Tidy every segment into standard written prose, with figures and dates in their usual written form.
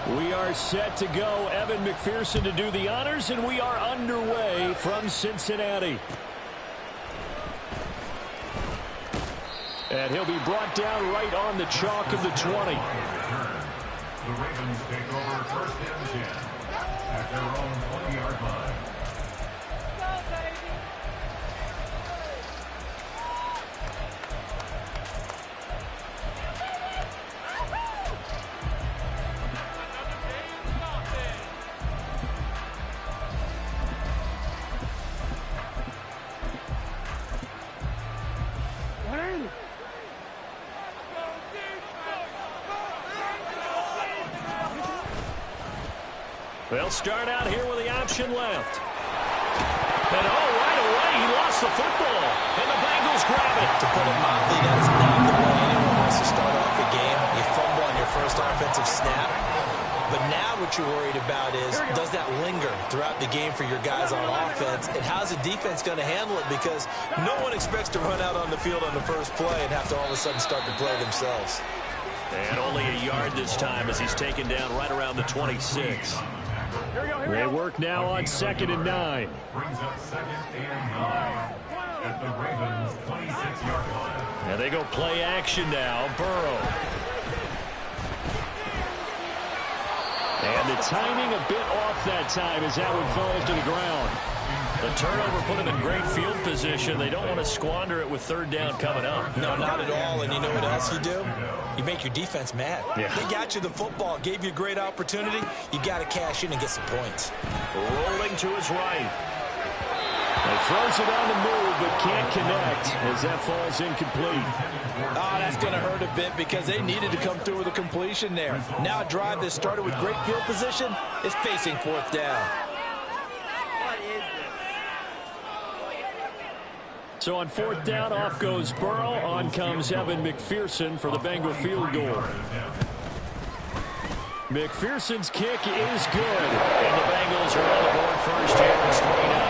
We are set to go. Evan McPherson to do the honors, and we are underway from Cincinnati. And he'll be brought down right on the chalk of the 20. The Ravens take over first and 10 at their own 20-yard line. They'll start out here with the option left. And right away, he lost the football. And the Bengals grab it. To put it mildly, that is not the way anyone wants to start off a game. You fumble on your first offensive snap. But now what you're worried about is, does that linger throughout the game for your guys on offense? And how's the defense going to handle it? Because no one expects to run out on the field on the first play and have to all of a sudden start to play themselves. And only a yard this time as he's taken down right around the 26. They work now on 2nd and 9. Brings up 2nd and 9 at the Ravens' 26-yard line. And they go play action now. Burrow. And the timing a bit off that time as that one falls to the ground. The turnover put them in great field position. They don't want to squander it with 3rd down coming up. No, not at all. And you know what else you do? You make your defense mad. Yeah. They got you the football, gave you a great opportunity. You got to cash in and get some points. Rolling to his right. He throws it on the move, but can't connect as that falls incomplete. Oh, that's going to hurt a bit because they needed to come through with a completion there. Now a drive that started with great field position is facing 4th down. So on 4th down, off goes Burrow. On comes Evan McPherson for the Bengal field goal. McPherson's kick is good. And the Bengals are on the board first here. It's 3-0.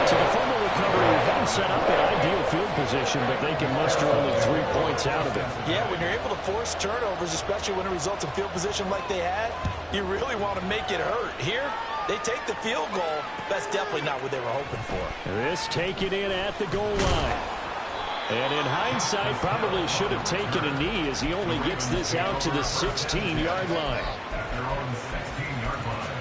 So the fumble recovery hadn't set up an ideal field position, but they can muster only 3 points out of it. Yeah, when you're able to force turnovers, especially when it results in field position like they had, you really want to make it hurt. Here, they take the field goal. That's definitely not what they were hoping for. This taken in at the goal line. And in hindsight, probably should have taken a knee as he only gets this out to the 16-yard line. At their own 16-yard line.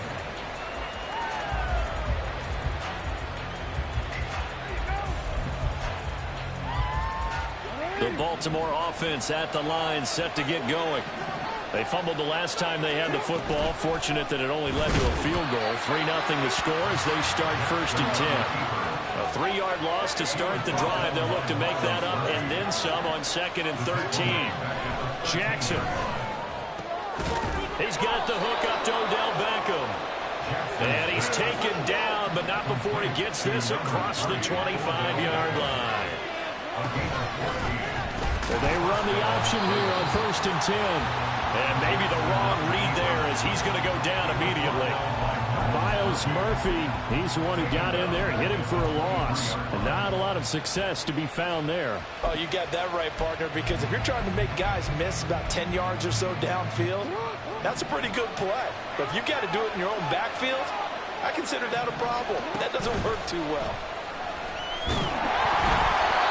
The Baltimore offense at the line, set to get going. They fumbled the last time they had the football. Fortunate that it only led to a field goal. 3-0 the score as they start 1st and 10. A 3-yard loss to start the drive. They'll look to make that up and then some on 2nd and 13. Jackson. He's got the hook up to Odell Beckham. And he's taken down, but not before he gets this across the 25-yard line. And they run the option here on 1st and 10. And maybe the wrong read there as he's going to go down immediately. Miles Murphy, he's the one who got in there and hit him for a loss. And not a lot of success to be found there. Oh, you got that right, partner, because if you're trying to make guys miss about 10 yards or so downfield, that's a pretty good play. But if you got to do it in your own backfield, I consider that a problem. That doesn't work too well.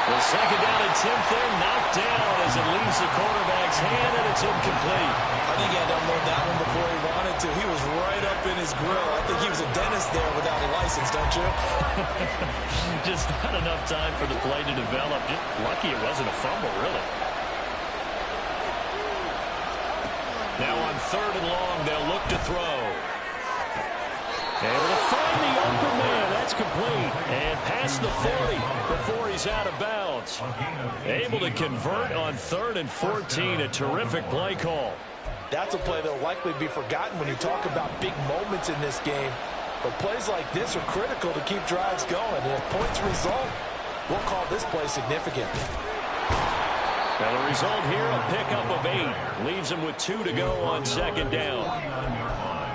The 2nd down attempt there knocked down as it leaves the quarterback's hand, and it's incomplete. I think he had to unload that one before he wanted to. He was right up in his grill. I think he was a dentist there without a license, don't you? Just not enough time for the play to develop. Just lucky it wasn't a fumble, really. Now on 3rd and long, they'll look to throw. Able to find the open man. That's complete. And past the 40 before he's out of bounds. Able to convert on 3rd and 14. A terrific play call. That's a play that will likely be forgotten when you talk about big moments in this game. But plays like this are critical to keep drives going. And if points result, we'll call this play significant. Now the result here, a pickup of 8. Leaves him with 2 to go on 2nd down.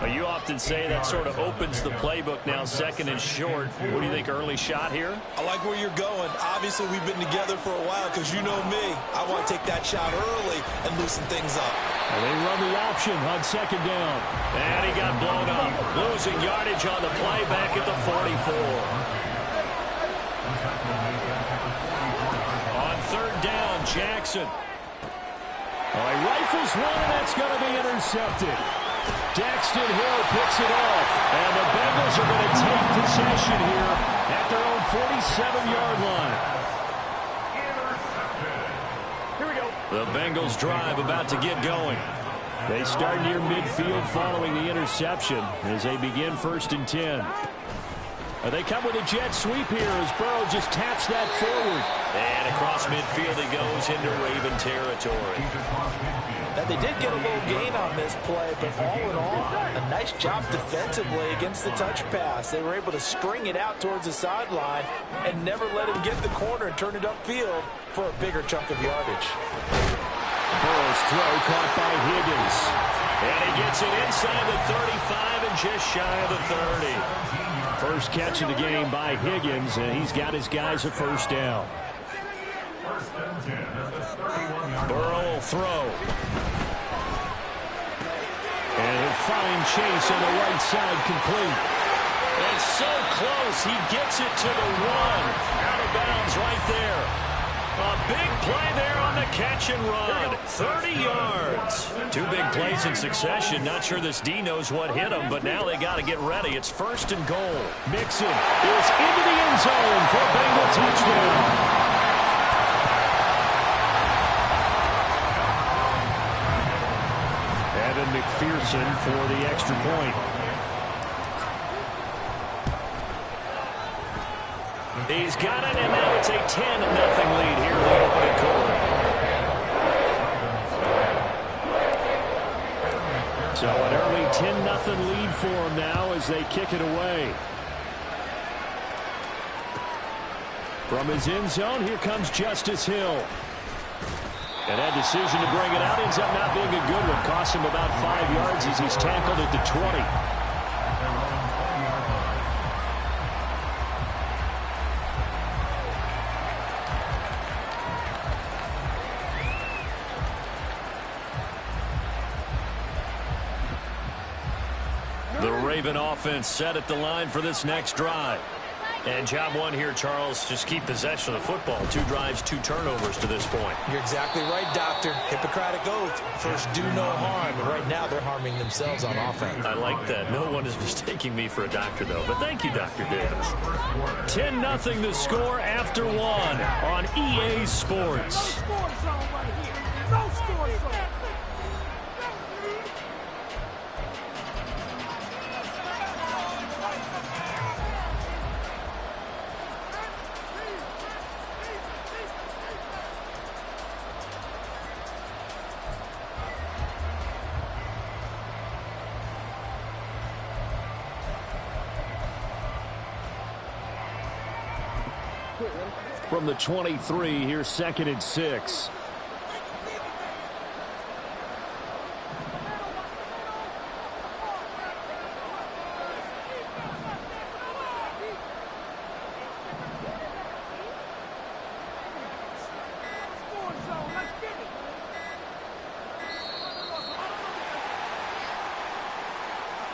Well, you often say that sort of opens the playbook now, second and short. What do you think, early shot here? I like where you're going. Obviously, we've been together for a while because you know me. I want to take that shot early and loosen things up. And they run the option on second down. And he got blown up. Losing yardage on the play back at the 44. On third down, Jackson. He rifles one, and that's going to be intercepted. Daxton Hill picks it off, and the Bengals are going to take possession here at their own 47-yard line. Here we go. The Bengals drive about to get going. They start near midfield following the interception as they begin 1st and 10. They come with a jet sweep here as Burrow just taps that forward. And across midfield he goes into Raven territory. Now, they did get a little gain on this play, but all in all, a nice job defensively against the touch pass. They were able to string it out towards the sideline and never let him get the corner and turn it upfield for a bigger chunk of yardage. Burrow's throw caught by Higgins. And he gets it inside the 35 and just shy of the 30. First catch of the game by Higgins, and he's got his guys a first down. Burrow will throw. And he'll find Chase on the right side, complete. It's so close, he gets it to the 1. Out of bounds right there. A big play there on the catch and run. 30 yards. 2 big plays in succession. Not sure this D knows what hit him, but now they got to get ready. It's 1st and goal. Mixon is into the end zone for a Bengal touchdown. Evan McPherson for the extra point. He's got it, and now it's a 10-0 lead here in the opening quarter. So an early 10-0 lead for him now as they kick it away. From his end zone, here comes Justice Hill. And that decision to bring it out ends up not being a good one. Cost him about 5 yards as he's tackled at the 20. The Raven offense set at the line for this next drive. And job one here, Charles, just keep possession of the football. 2 drives, 2 turnovers to this point. You're exactly right, Doctor. Hippocratic oath. First, do no harm. And right now, they're harming themselves on offense. I like that. No one is mistaking me for a doctor, though. But thank you, Dr. Davis. 10-0 the score after 1 on EA Sports. No score zone right here. No score zone. From the 23, here's 2nd and 6.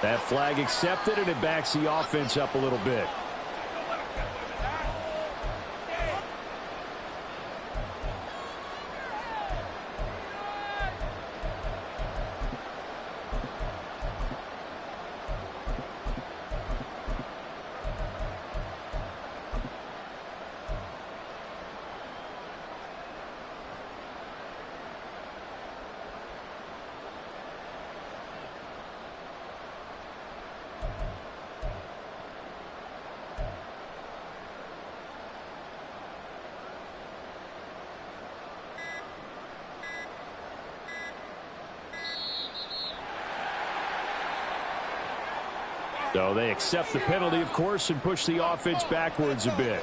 That flag accepted, and it backs the offense up a little bit. So they accept the penalty, of course, and push the offense backwards a bit.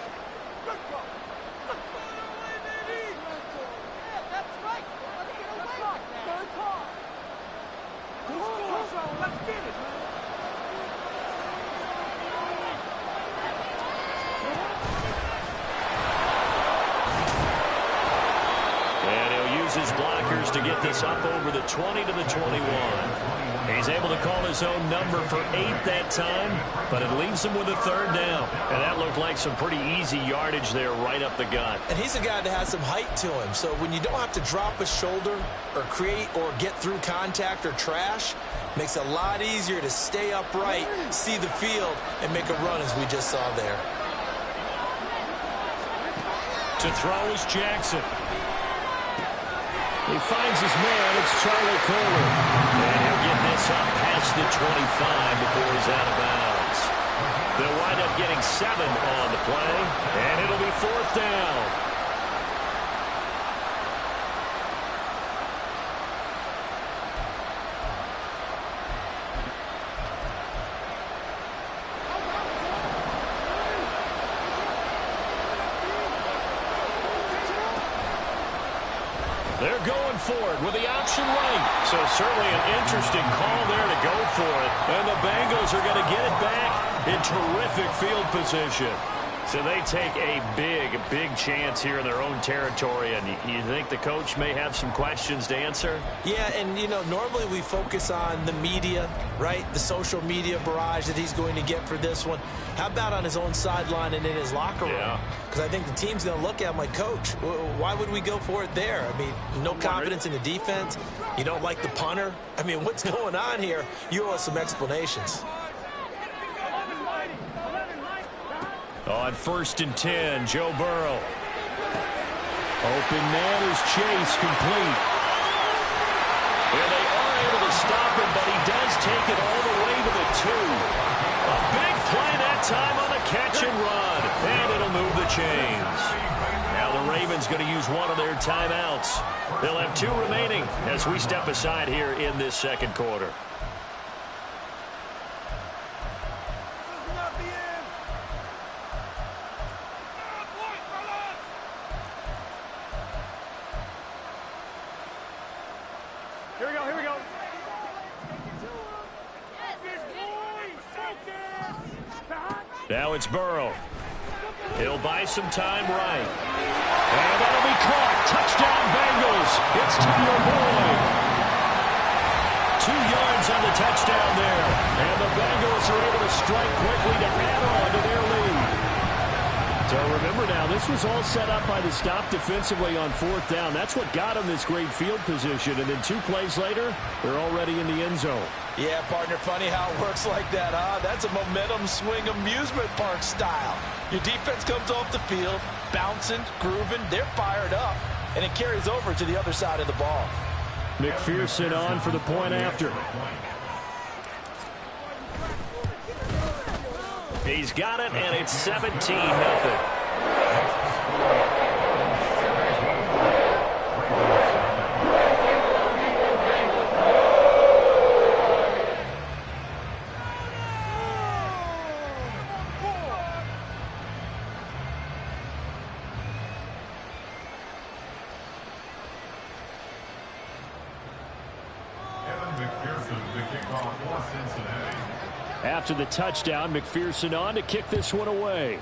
to get this up over the 20 to the 21. He's able to call his own number for 8 that time, but it leaves him with a 3rd down. And that looked like some pretty easy yardage there right up the gut. And he's a guy that has some height to him, so when you don't have to drop a shoulder or create or get through contact or trash, makes it a lot easier to stay upright, see the field, and make a run as we just saw there. To throw is Jackson. He finds his man. It's Charlie Kohler. And he'll get this up past the 25 before he's out of bounds. They'll wind up getting 7 on the play, and it'll be 4th down. They're going for it with the option right. So certainly an interesting call there to go for it. And the Bengals are going to get it back in terrific field position. So they take a big chance here in their own territory. And you think the coach may have some questions to answer? Yeah, and, you know, normally we focus on the media, right? The social media barrage that he's going to get for this one. How about on his own sideline and in his locker room? Because I think the team's going to look at him like, Coach, why would we go for it there? I mean, no confidence in the defense. You don't like the punter. I mean, what's going on here? You owe us some explanations. On 1st and 10, Joe Burrow. Open man is Chase, complete. And they are able to stop him, but he does take it all the way to the 2. A big play that time on the catch and run. And it'll move the chains. Now the Ravens going to use one of their timeouts. They'll have 2 remaining as we step aside here in this 2nd quarter. Here we go. Now it's Burrow. He'll buy some time right. And that'll be caught. Touchdown Bengals. It's Tyler Boyd. 2 yards on the touchdown there. And the Bengals are able to strike quickly to add on to their lead. So remember now, this was all set up by the stop defensively on 4th down. That's what got them this great field position. And then 2 plays later, they're already in the end zone. Yeah, partner, funny how it works like that, huh? That's a momentum swing amusement park style. Your defense comes off the field, bouncing, grooving, they're fired up, and it carries over to the other side of the ball. McPherson on for the point after. He's got it, and it's 17-0. After the touchdown, McPherson on to kick this one away.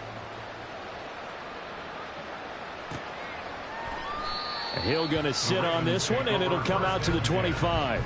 And he'll going to sit on this one, and it'll come out to the 25.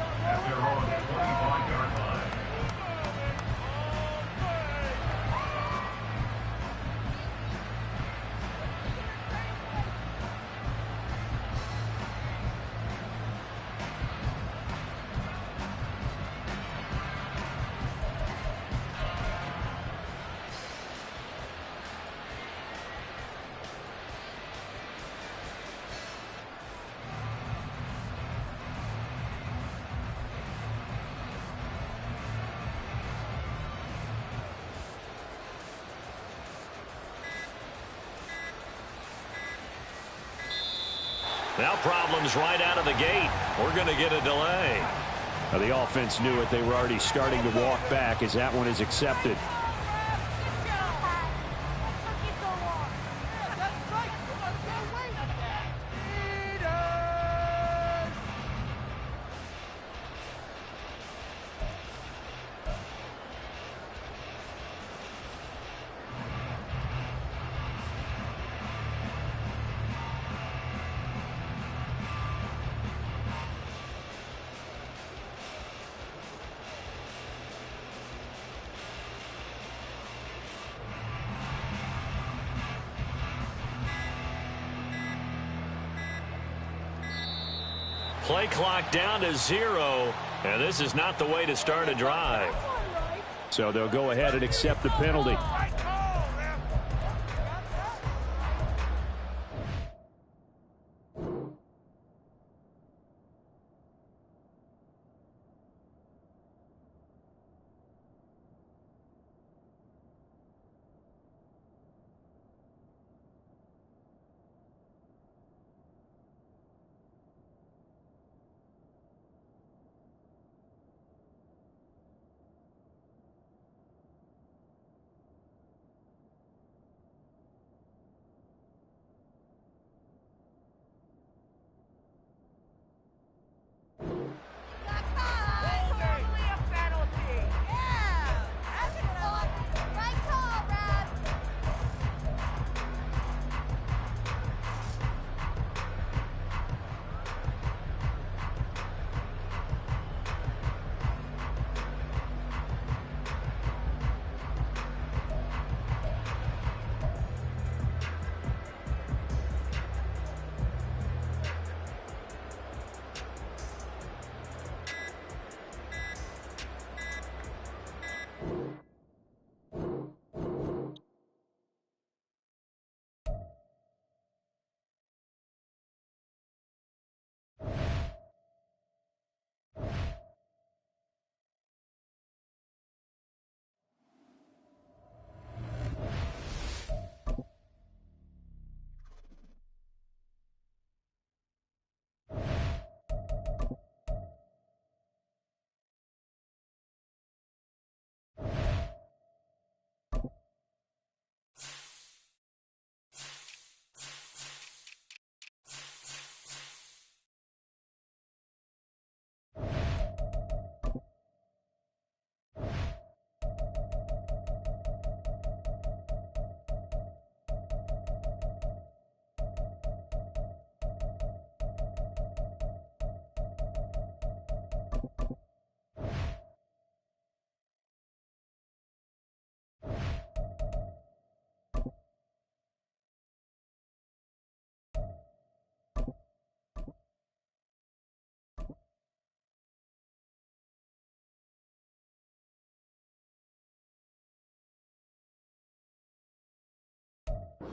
Now problems right out of the gate. We're going to get a delay. Now the offense knew it. They were already starting to walk back as that one is accepted. play clock down to 0, and this is not the way to start a drive. So they'll go ahead and accept the penalty.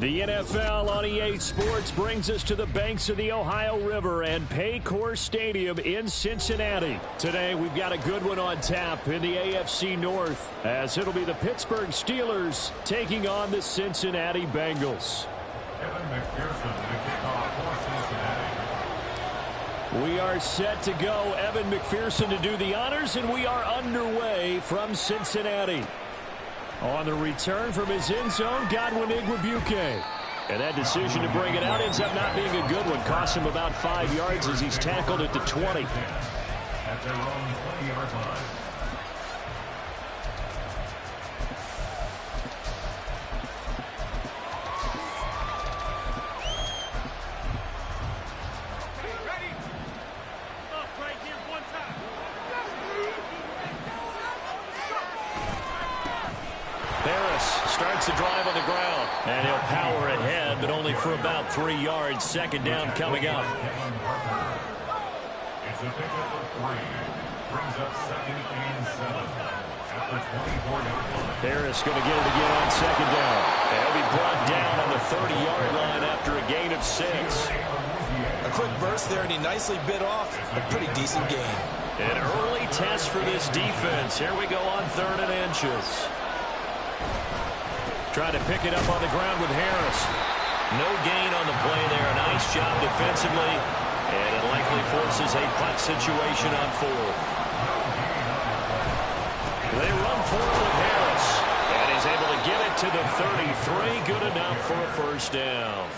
The NFL on EA Sports brings us to the banks of the Ohio River and Paycor Stadium in Cincinnati. Today, we've got a good one on tap in the AFC North, as it'll be the Pittsburgh Steelers taking on the Cincinnati Bengals. Evan McPherson to kick off for Cincinnati. We are set to go. Evan McPherson to do the honors, and we are underway from Cincinnati. On the return from his end zone, Godwin Igwebuike. And that decision to bring it out ends up not being a good one. Cost him about 5 yards as he's tackled at the 20. At their own 20-yard line. Starts the drive on the ground, and he'll power ahead, but only for about 3 yards. Second down coming up. It's a pickup of 3. Brings up 2nd and 7 at the 24-yard line. Harris going to get it again on second down. He'll be brought down on the 30-yard line after a gain of 6. A quick burst there, and he nicely bit off a pretty decent gain. An early test for this defense. Here we go on 3rd and inches. Trying to pick it up on the ground with Harris. No gain on the play there. Nice job defensively. And it likely forces a punt situation on 4th. They run forward with Harris. And he's able to get it to the 33. Good enough for a first down.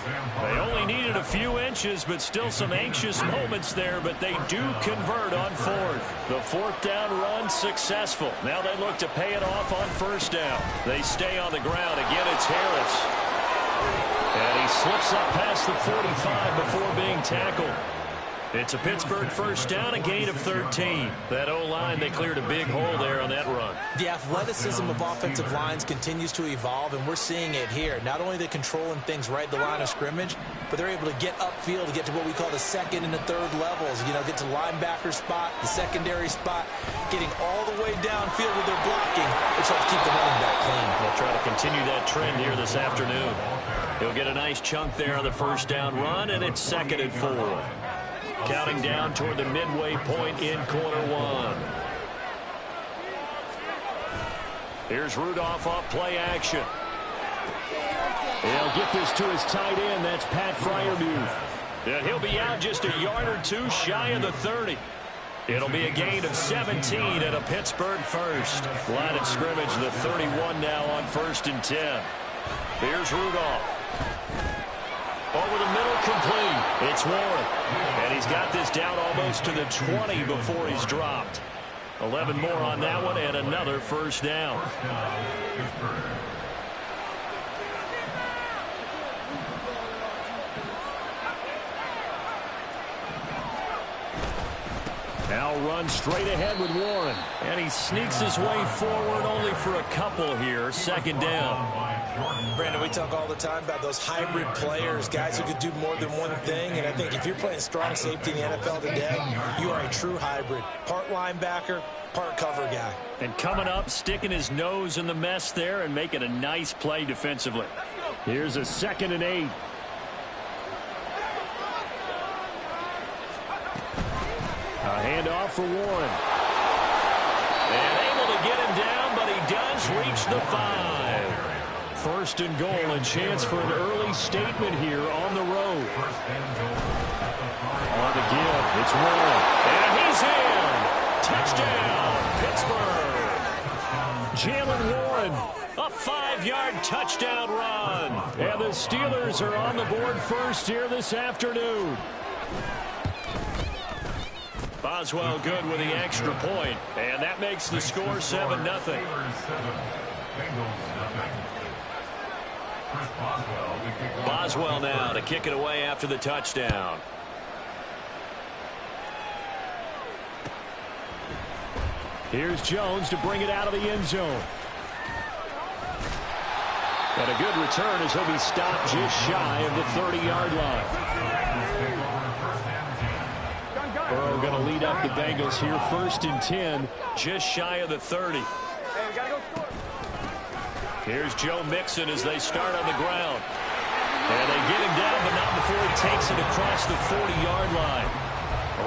They only needed a few inches, but still some anxious moments there. But they do convert on 4th. The 4th down run successful. Now they look to pay it off on 1st down. They stay on the ground. Again, it's Harris. And he slips up past the 45 before being tackled. It's a Pittsburgh first down, a gain of 13. That O-line, they cleared a big hole there on that run. The athleticism of offensive lines continues to evolve, and we're seeing it here. Not only are they controlling things right at the line of scrimmage, but they're able to get upfield to get to what we call the second and the third levels. You know, get to linebacker spot, the secondary spot, getting all the way downfield with their blocking, which helps keep the running back clean. They'll try to continue that trend here this afternoon. He'll get a nice chunk there on the first down run, and it's 2nd and 4. Counting down toward the midway point in quarter one. Here's Rudolph off play action. He'll get this to his tight end. That's Pat Freiermuth. And he'll be out just a yard or two shy of the 30. It'll be a gain of 17 and a Pittsburgh first. Line of scrimmage, the 31 now on 1st and 10. Here's Rudolph. Over the middle, complete. It's Warren. And he's got this down almost to the 20 before he's dropped. 11 more on that one and another first down. Now run straight ahead with Warren. And he sneaks his way forward only for a couple here. 2nd down. Brandon, we talk all the time about those hybrid players, guys who could do more than one thing. And I think if you're playing strong safety in the NFL today, you are a true hybrid. Part linebacker, part cover guy. And coming up, sticking his nose in the mess there and making a nice play defensively. Here's a 2nd and 8. A handoff for Warren. And able to get him down, but he does reach the 5. 1st and goal, a chance for an early statement here on the road. On the give, it's Warren. And he's in. Touchdown, Pittsburgh. Jalen Warren. A 5-yard touchdown run. And the Steelers are on the board first here this afternoon. Boswell good with the extra point, and that makes the score 7-0. Boswell now to kick it away after the touchdown. Here's Jones to bring it out of the end zone. And a good return as he'll be stopped just shy of the 30-yard line. Burrow going to lead up the Bengals here, 1st and 10. Just shy of the 30. Here's Joe Mixon as they start on the ground. And they get him down, but not before he takes it across the 40-yard line.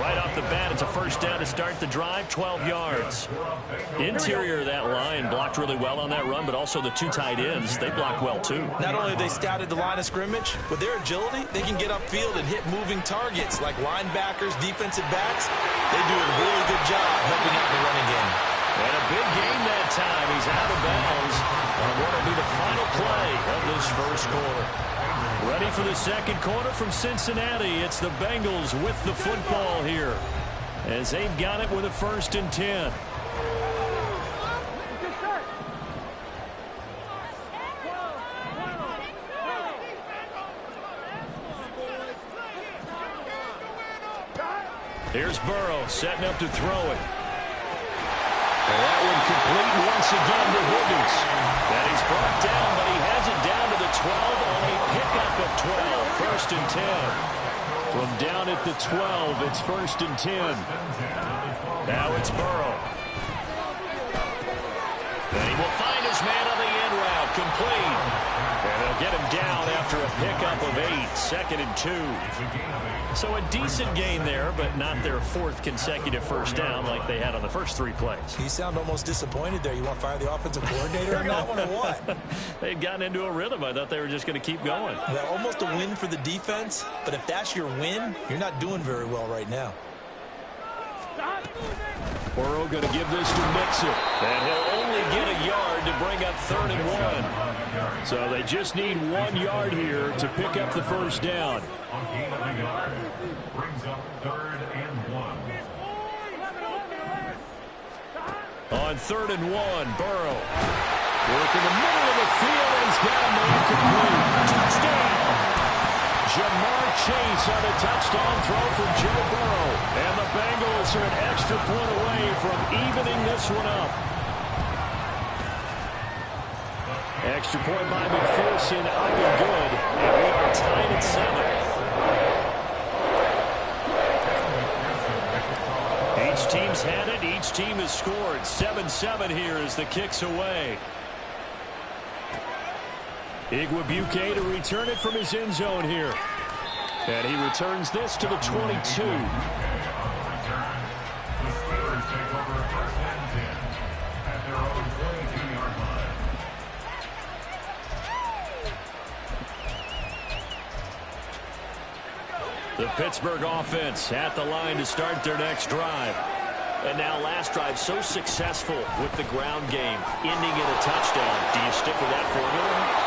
Right off the bat, it's a first down to start the drive, 12 yards. Interior of that line blocked really well on that run, but also the 2 tight ends, they blocked well too. Not only have they scouted the line of scrimmage, with their agility, they can get upfield and hit moving targets like linebackers, defensive backs. They do a really good job helping out the running game. And a big gain that time. He's out of bounds on what will be the final play of this first quarter. Ready for the 2nd quarter from Cincinnati. It's the Bengals with the football here as they've got it with a 1st and 10. Here's Burrow setting up to throw it. And that one complete once again to Higgins. And he's brought down, but he has it down to the 12 on a pickup of 12. 1st and 10. From down at the 12, it's 1st and 10. Now it's Burrow. And he will find his man on the end route, complete. And they'll get him down after a pickup of 8. 2nd and 2. So a decent gain there, but not their 4th consecutive first down like they had on the first 3 plays. You sound almost disappointed there. You want to fire the offensive coordinator on that one or what? They'd gotten into a rhythm. I thought they were just going to keep going. Well, almost a win for the defense, but if that's your win, you're not doing very well right now. Burrow going to give this to Mixon. And he'll only get a yard to bring up 3rd and 1. So they just need 1 yard here to pick up the first down. Brings up 3rd and 1. On 3rd and 1, Burrow. Work in the middle of the field, and he's got a man complete. Touchdown! Jamar Chase on a touchdown throw from Joe Burrow. And the Bengals are an extra point away from evening this one up. Extra point by McPherson, either good. And we are tied at 7. Each team's had it. Each team has scored. 7-7 here as the kick's away. Igwebuike to return it from his end zone here. And he returns this to the 22. The Steelers take over first and 10 at their own 22-yard line. The Pittsburgh offense at the line to start their next drive. And now last drive so successful with the ground game, ending in a touchdown. Do you stick with that formula?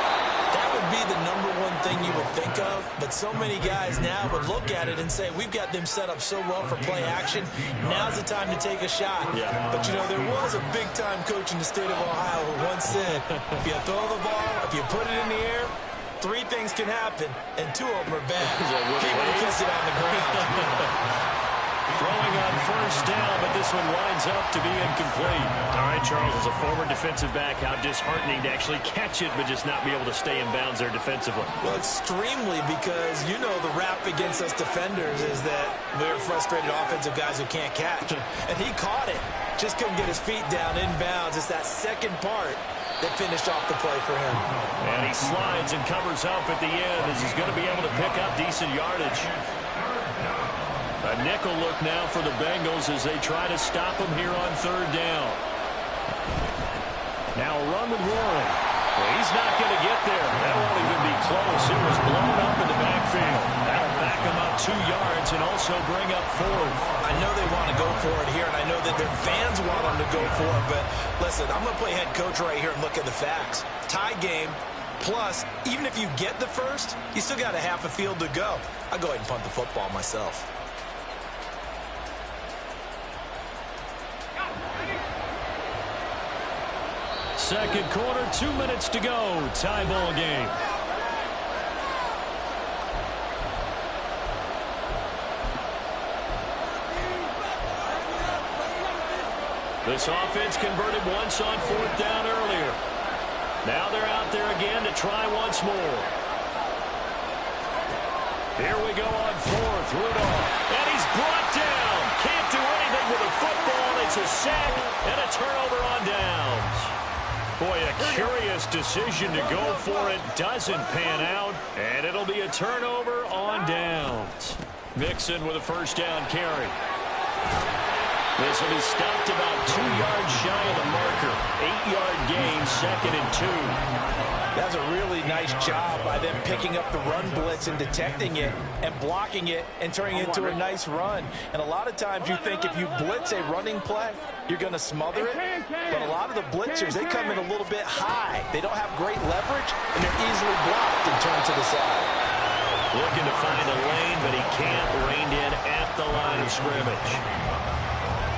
That would be the number one thing you would think of, but so many guys now would look at it and say, we've got them set up so well for play action, now's the time to take a shot. Yeah. But, you know, there was a big-time coach in the state of Ohio who once said, if you throw the ball, if you put it in the air, 3 things can happen, and 2 of them are bad. People kiss it on the ground. Throwing on first down, but this one winds up to be incomplete. All right, Charles, as a former defensive back, how disheartening to actually catch it but just not be able to stay in bounds there defensively. Well, extremely, because you know the rap against us defenders is that we're frustrated offensive guys who can't catch. And he caught it. Just couldn't get his feet down in bounds. It's that second part that finished off the play for him. And he slides and covers up at the end as he's going to be able to pick up decent yardage. A nickel look now for the Bengals as they try to stop him here on third down. Now a run with Warren. Well, he's not going to get there. That won't even be close. It was blown up in the backfield. That'll back him up 2 yards and also bring up 4th. I know they want to go for it here, and I know that their fans want them to go for it, but listen, I'm going to play head coach right here and look at the facts. Tie game, plus, even if you get the first, you still got a half a field to go. I'll go ahead and punt the football myself. Second quarter, 2 minutes to go. Tie ball game. This offense converted once on 4th down earlier. Now they're out there again to try once more. Here we go on 4th. Rudolph. And he's brought down. Can't do anything with the football. It's a sack and a turnover on downs. Boy, a curious decision to go for it. Doesn't pan out. And it'll be a turnover on downs. Mixon with a first down carry. This will be stopped about 2 yards shy of the marker. 8-yard gain, 2nd and 2. That's a really nice job by them picking up the run blitz and detecting it and blocking it and turning it into a nice run. And a lot of times you think if you blitz a running play, you're going to smother it. But a lot of the blitzers, they come in a little bit high. They don't have great leverage, and they're easily blocked and turned to the side. Looking to find a lane, but he can't. Reined in at the line of scrimmage.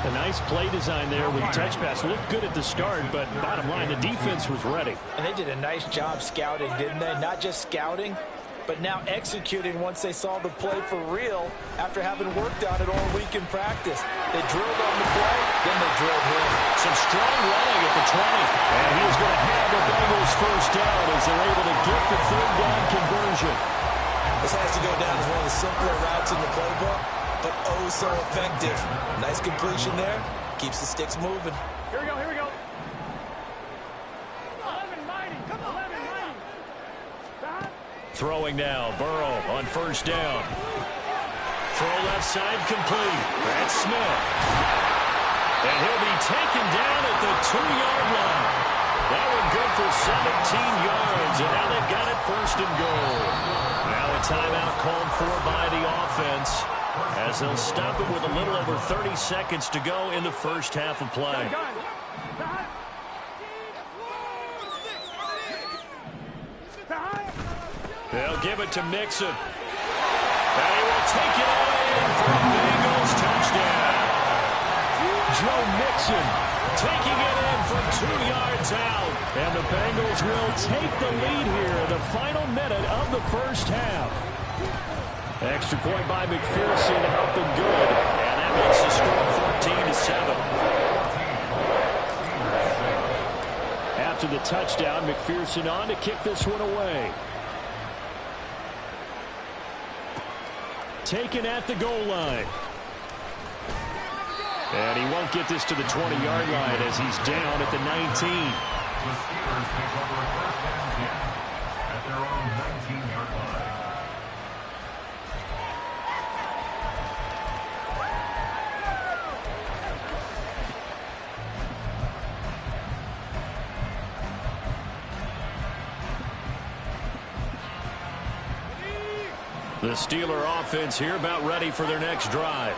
A nice play design there with the touch pass. Looked good at the start, but bottom line, the defense was ready. And they did a nice job scouting, didn't they? Not just scouting, but now executing once they saw the play for real after having worked on it all week in practice. They drilled on the play, then they drilled him. Some strong running at the 20. And he is going to have the Bengals first down as they're able to get the 3rd down conversion. This has to go down as one of the simpler routes in the playbook, but oh so effective. Nice completion there. Keeps the sticks moving. Here we go, here we go. 11 mighty, come on, 11 mighty. Throwing now, Burrow on first down. Throw left side complete. That's Smith. And he'll be taken down at the 2-yard line. That one good for 17 yards, and now they've got it 1st and goal. Now a timeout called for by the offense, as they'll stop it with a little over 30 seconds to go in the first half of play. They'll give it to Mixon. And he will take it away for a Bengals touchdown. Joe Mixon taking it in from 2 yards out. And the Bengals will take the lead here in the final minute of the first half. Extra point by McPherson, up and good. And that makes the score 14-7. After the touchdown, McPherson on to kick this one away. Taken at the goal line. And he won't get this to the 20-yard line as he's down at the 19. The Steelers take over a first and 10 at their own 19-yard line. The Steeler offense here about ready for their next drive.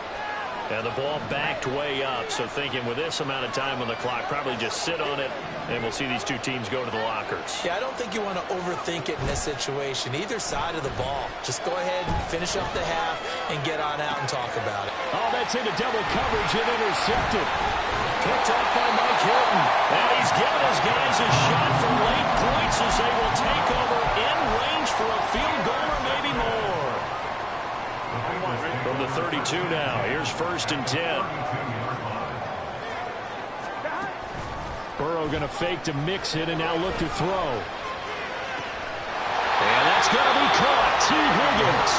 And the ball backed way up, so thinking with this amount of time on the clock, probably just sit on it, and we'll see these two teams go to the lockers. Yeah, I don't think you want to overthink it in this situation. Either side of the ball. Just go ahead and finish up the half and get on out and talk about it. Oh, that's into double coverage and intercepted. Picked up by Mike Hilton. And he's giving his guys a shot for late points as they will take over in range for a field goal or maybe more. From the 32 now, here's first and 10. Burrow going to fake to mix it and now look to throw. And that's going to be caught. T. Higgins.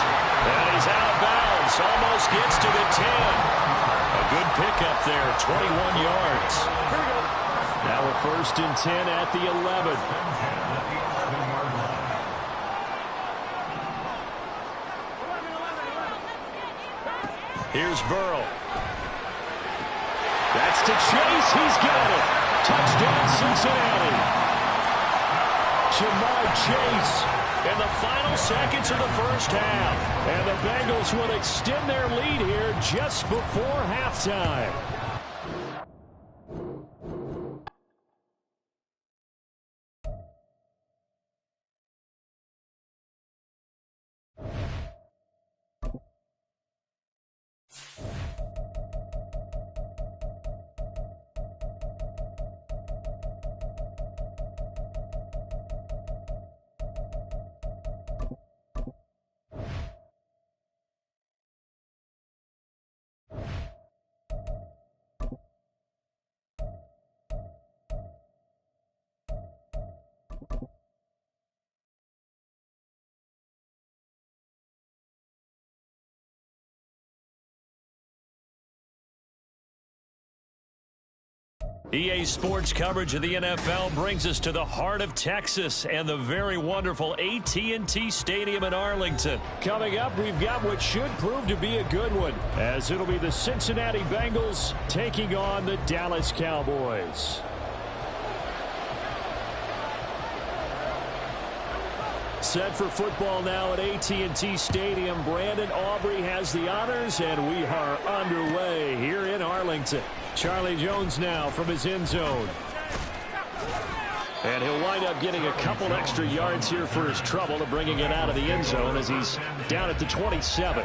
And he's out of bounds. Almost gets to the 10. A good pickup there, 21 yards. Now we're first and 10 at the 11. Here's Burrow. That's to Chase. He's got it. Touchdown, Cincinnati. Jamar Chase in the final seconds of the first half. And the Bengals will extend their lead here just before halftime. EA Sports coverage of the NFL brings us to the heart of Texas and the very wonderful AT&T Stadium in Arlington. Coming up, we've got what should prove to be a good one, as it'll be the Cincinnati Bengals taking on the Dallas Cowboys. Set for football now at AT&T Stadium. Brandon Aubrey has the honors, and we are underway here in Arlington. Charlie Jones now from his end zone. And he'll wind up getting a couple extra yards here for his trouble to bringing it out of the end zone as he's down at the 27.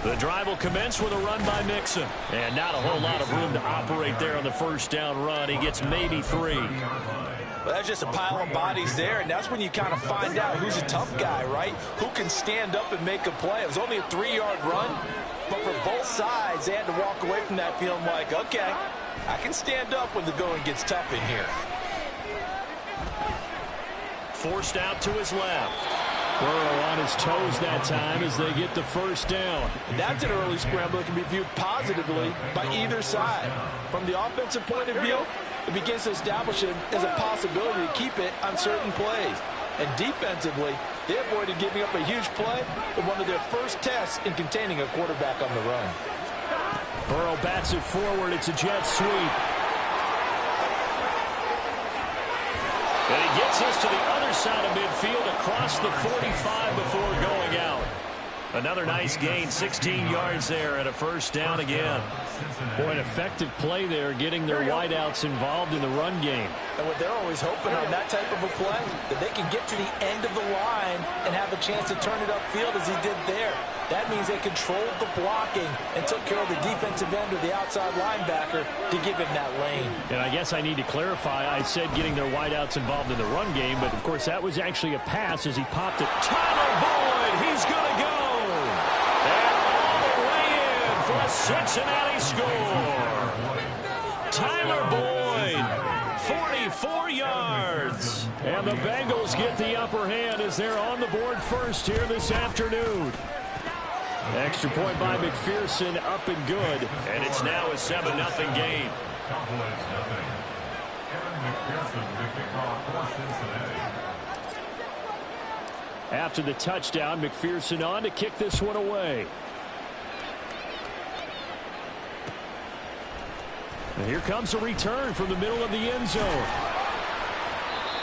The drive will commence with a run by Mixon. And not a whole lot of room to operate there on the first down run. He gets maybe 3. Well, that's just a pile of bodies there, and that's when you kind of find out who's a tough guy, right? Who can stand up and make a play. It was only a 3-yard run, but for both sides, they had to walk away from that feeling like, okay, I can stand up when the going gets tough in here. Forced out to his left. Burrow on his toes that time as they get the first down. And that's an early scramble that can be viewed positively by either side. From the offensive point of view, it begins to establish it as a possibility to keep it on certain plays. And defensively, they avoided giving up a huge play in one of their first tests in containing a quarterback on the run. Burrow bats it forward. It's a jet sweep. And he gets us to the other side of midfield across the 45 before going out. Another nice gain, 16 yards there and a first down again. Boy, an effective play there, getting their wideouts involved in the run game. And what they're always hoping on that type of a play, that they can get to the end of the line and have a chance to turn it upfield as he did there. That means they controlled the blocking and took care of the defensive end or the outside linebacker to give him that lane. And I guess I need to clarify, I said getting their wideouts involved in the run game, but of course that was actually a pass as he popped it. Tyler Boyd, he's going to go! And all the way in for a Cincinnati score! Tyler Boyd, 44 yards. And the Bengals get the upper hand as they're on the board first here this afternoon. Extra point by McPherson, up and good. And it's now a 7-0 game. Cowboys nothing. Kevin McPherson to kick off for Cincinnati. After the touchdown, McPherson on to kick this one away. And here comes a return from the middle of the end zone.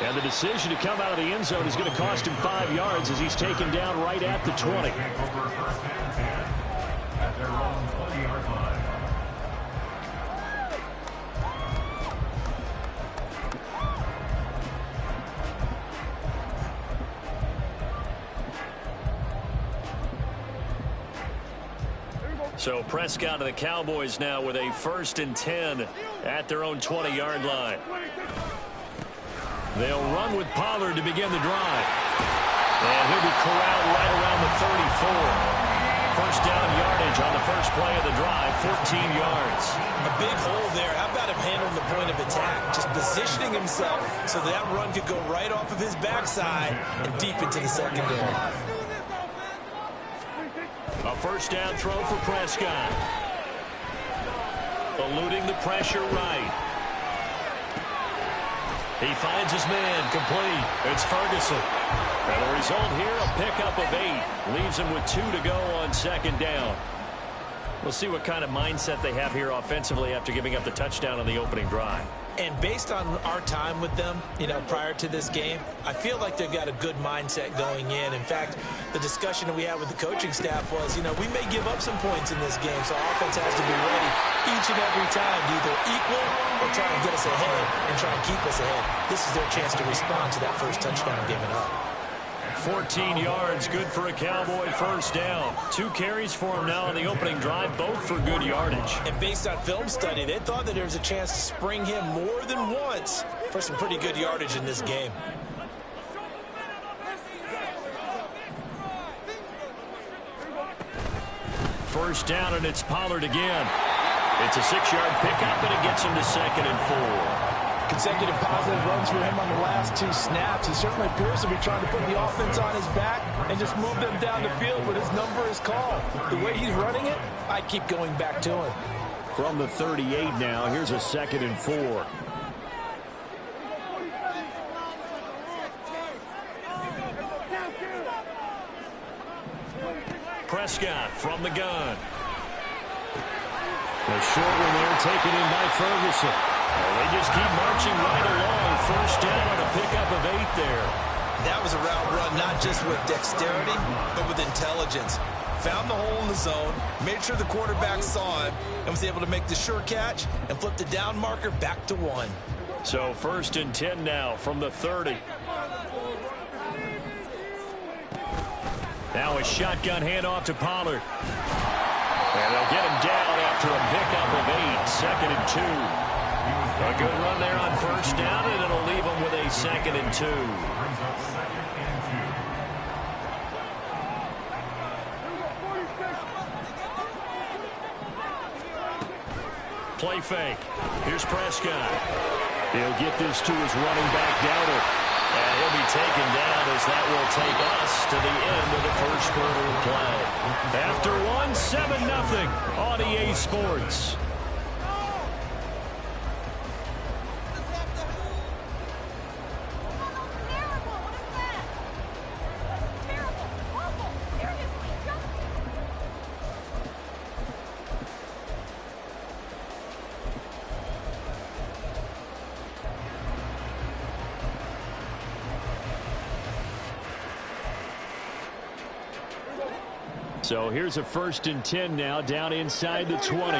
And the decision to come out of the end zone is going to cost him 5 yards as he's taken down right at the 20. Take over first and 10 at their own 20-yard line. So Prescott and the Cowboys now with a 1st and 10 at their own 20-yard line. They'll run with Pollard to begin the drive. And he'll be corralled right around the 34. First down yardage on the first play of the drive, 14 yards. A big hole there. How about him handling the point of attack? Just positioning himself so that run could go right off of his backside and deep into the secondary. A first down throw for Prescott. Eluding the pressure right. He finds his man, complete. It's Ferguson. And the result here, a pickup of 8. Leaves him with 2 to go on second down. We'll see what kind of mindset they have here offensively after giving up the touchdown on the opening drive. And based on our time with them, prior to this game, I feel like they've got a good mindset going in. In fact, the discussion that we had with the coaching staff was, we may give up some points in this game, so our offense has to be ready each and every time to either equal or try and get us ahead and try and keep us ahead. This is their chance to respond to that first touchdown giving up. 14 yards, good for a Cowboy first down. 2 carries for him now on the opening drive, both for good yardage. And based on film study, they thought that there was a chance to spring him more than once for some pretty good yardage in this game. First down, and it's Pollard again. It's a 6-yard pickup, and it gets him to 2nd and 4. Consecutive positive runs for him on the last 2 snaps. He certainly appears to be trying to put the offense on his back and just move them down the field, but his number is called. The way he's running it, I keep going back to him. From the 38 now, here's a 2nd and 4. Prescott from the gun. The short one there taken in by Ferguson. Well, they just keep marching right along. First down and a pickup of 8 there. That was a route run not just with dexterity, but with intelligence. Found the hole in the zone, made sure the quarterback saw him, and was able to make the sure catch and flip the down marker back to 1. So 1st and 10 now from the 30. Now a shotgun handoff to Pollard. And they'll get him down after a pickup of 8. 2nd and 2. A good run there on first down, and it'll leave him with a 2nd and 2. Brings up 2nd and 2. Play fake. Here's Prescott. He'll get this to his running back Dowdle. And he'll be taken down as that will take us to the end of the first quarter of play. After 7-0 on EA Sports. So here's a 1st and 10 now, down inside the 20.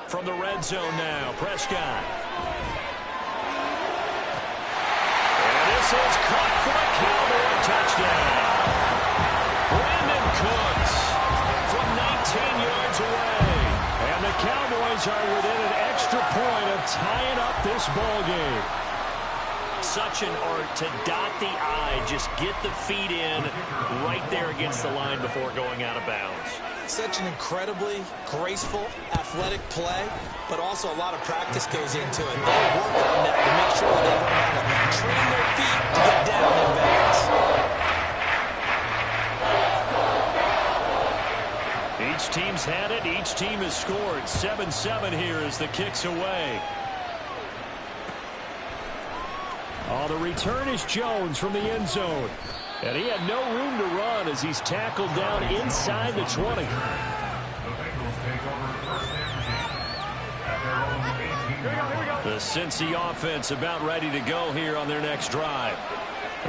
From the red zone now, Prescott. And this is caught for a Cowboy touchdown. Brandon Cooks from 19 yards away. And the Cowboys are within an extra point of tying up this ball game. Such an art to dot the I, just get the feet in right there against the line before going out of bounds. Such an incredibly graceful, athletic play, but also a lot of practice goes into it. They work on that to make sure they learn how to train their feet to get down in bounds. Each team's had it. Each team has scored. 7-7 here as the kick's away. Oh, the return is Jones from the end zone. And he had no room to run as he's tackled down inside the 20. The Bengals take over 1st and 10 at their own 18-yard line. The Cincy offense about ready to go here on their next drive.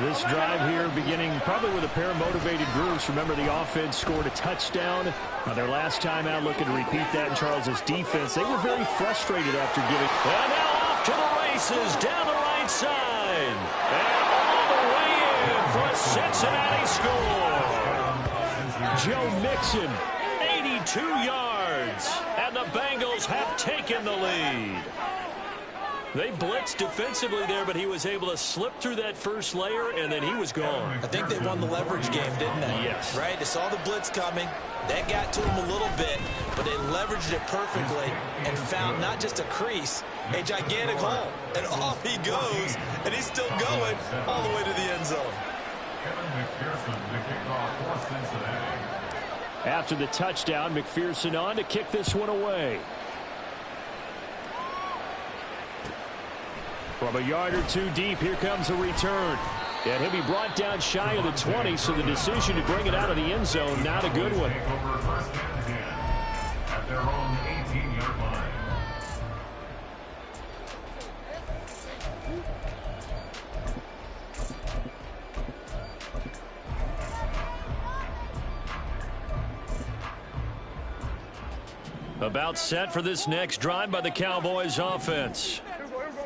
This drive here beginning probably with a pair of motivated groups. Remember, the offense scored a touchdown. Their last time out, looking to repeat that in Charles's defense. They were very frustrated after giving. And now off to the races down the right side. And all the way in for a Cincinnati score. Joe Mixon, 82 yards. And the Bengals have taken the lead. They blitzed defensively there, but he was able to slip through that first layer, and then he was gone. I think they won the leverage game, didn't they? Yes. Right? They saw the blitz coming. That got to him a little bit, but they leveraged it perfectly and found not just a crease, a gigantic hole. And off he goes, and he's still going all the way to the end zone. Kevin McPherson to kick off for Cincinnati. After the touchdown, McPherson on to kick this one away. From a yard or two deep, here comes a return. And he'll be brought down shy of the 20, so the decision to bring it out of the end zone, not a good one. Take over 1st and 10 at their own 18-yard line. About set for this next drive by the Cowboys offense.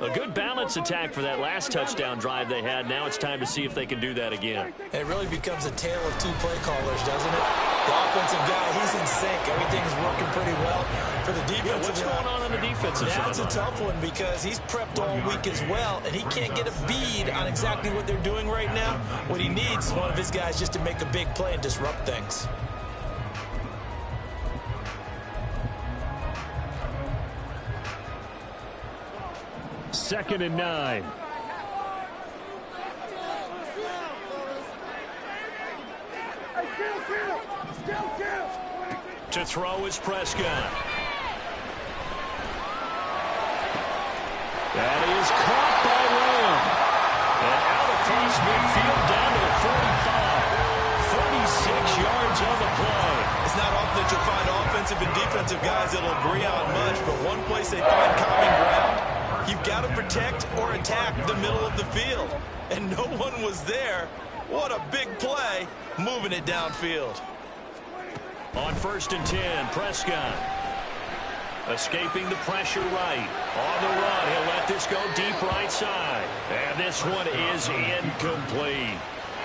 A good balance attack for that last touchdown drive they had. Now it's time to see if they can do that again. And it really becomes a tale of two play callers, doesn't it? The offensive guy, he's in sync. Everything's working pretty well for the defensive What's going on the defensive side? That's a tough one because he's prepped all week as well, and he can't get a bead on exactly what they're doing right now. What he needs is one of his guys just to make a big play and disrupt things. Second and 9. To throw is Prescott. That is caught by Lamb. And out across midfield down to the 45. 46 yards on the play. It's not often that you'll find offensive and defensive guys that'll agree on much, but one place they find common ground, you've got to protect or attack the middle of the field. And no one was there. What a big play, moving it downfield. On 1st and 10, Prescott. Escaping the pressure right. On the run, he'll let this go deep right side. And this one is incomplete.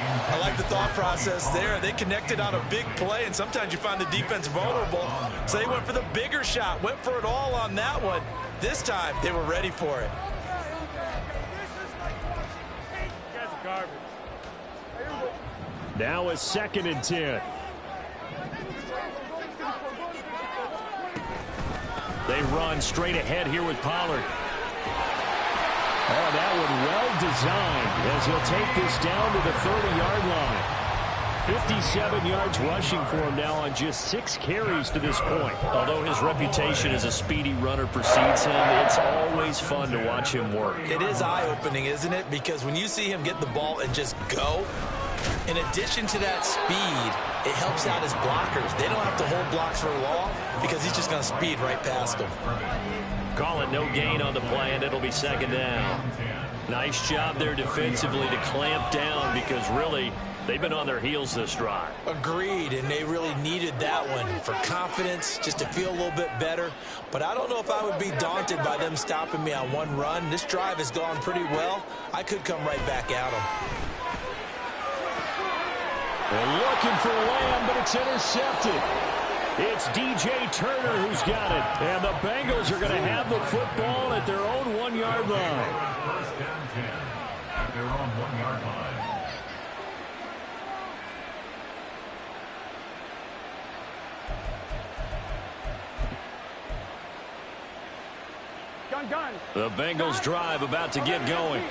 I like the thought process there. They connected on a big play, and sometimes you find the defense vulnerable. So they went for the bigger shot, went for it all on that one. This time, they were ready for it. Now a 2nd and 10. They run straight ahead here with Pollard. Oh, that one well designed as he'll take this down to the 30-yard line. 57 yards rushing for him now on just 6 carries to this point. Although his reputation as a speedy runner precedes him, it's always fun to watch him work. It is eye-opening, isn't it? Because when you see him get the ball and just go, in addition to that speed, it helps out his blockers. They don't have to hold blocks for long because he's just going to speed right past them. Call it no gain on the play, and it'll be 2nd down. Nice job there defensively to clamp down because really they've been on their heels this drive. Agreed, and they really needed that one for confidence, just to feel a little bit better. But I don't know if I would be daunted by them stopping me on one run. This drive has gone pretty well. I could come right back at them. They're looking for Lamb, but it's intercepted. It's DJ Turner who's got it. And the Bengals are going to have the football at their own 1-yard line. First and 10 at their own 1-yard line. Gun. The Bengals drive about to get going.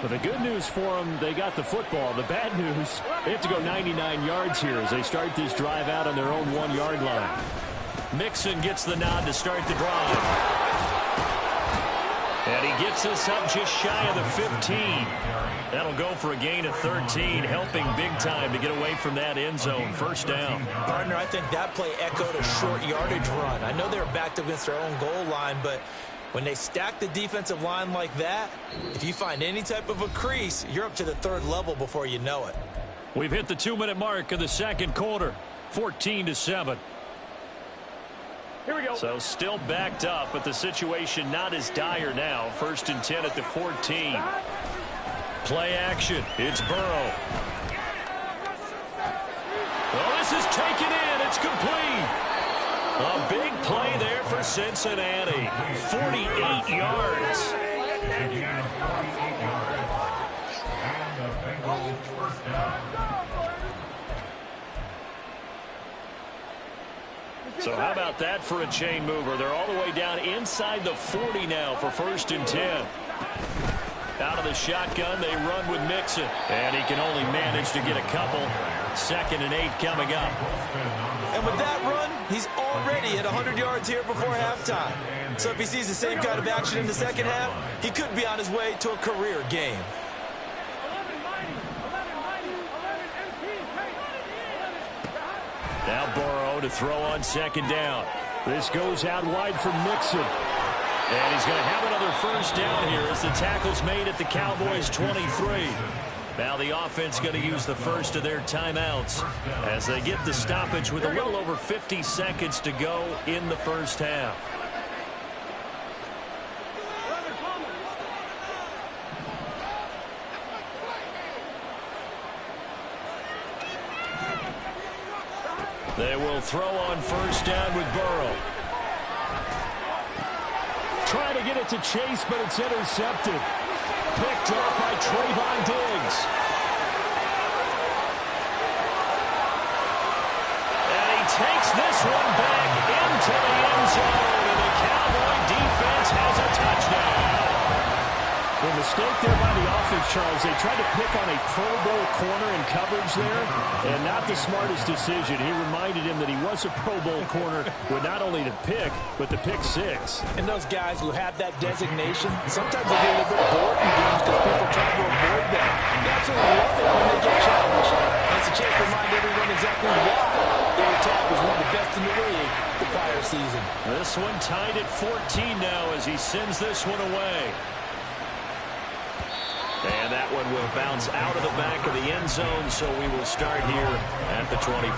But the good news for them, they got the football. The bad news, they have to go 99 yards here as they start this drive out on their own 1-yard line. Mixon gets the nod to start the drive. And he gets us up just shy of the 15. That'll go for a gain of 13, helping big time to get away from that end zone. First down. Partner, I think that play echoed a short yardage run. I know they're backed up against their own goal line, but when they stack the defensive line like that, if you find any type of a crease, you're up to the third level before you know it. We've hit the 2-minute mark of the second quarter, 14-7. Here we go. So still backed up, but the situation not as dire now. First and 10 at the 14. Play action. It's Burrow. Well, this is taken in. It's complete. A big play there for Cincinnati. 48 yards. A gain of 48 yards. And the Bengals first down. So how about that for a chain mover? They're all the way down inside the 40 now for first and 10. Out of the shotgun, they run with Mixon. And he can only manage to get a couple. 2nd and 8 coming up. And with that run, he's already at 100 yards here before halftime. So if he sees the same kind of action in the second half, he could be on his way to a career game. 11-9, 11-18. Now Burrow to throw on second down. This goes out wide for Mixon. And he's going to have another first down here as the tackle's made at the Cowboys' 23. Now the offense going to use the first of their timeouts as they get the stoppage with a little over 50 seconds to go in the first half. They will throw on first down with Burrow. Trying to get it to Chase, but it's intercepted. Picked up by Trayvon Diggs. And he takes this one back into the end zone, and the Cowboy defense has a touchdown. The mistake there by the offense, Charles. They tried to pick on a Pro Bowl corner in coverage there, and not the smartest decision. He reminded him that he was a Pro Bowl corner with not only the pick, but the pick six. And those guys who have that designation, sometimes they get a little bit bored in games because people try to avoid them. They absolutely love it when they get challenged. And it's a chance to remind everyone exactly why they were taught was one of the best in the league the prior season. This one tied at 14 now as he sends this one away. And that one will bounce out of the back of the end zone, so we will start here at the 25.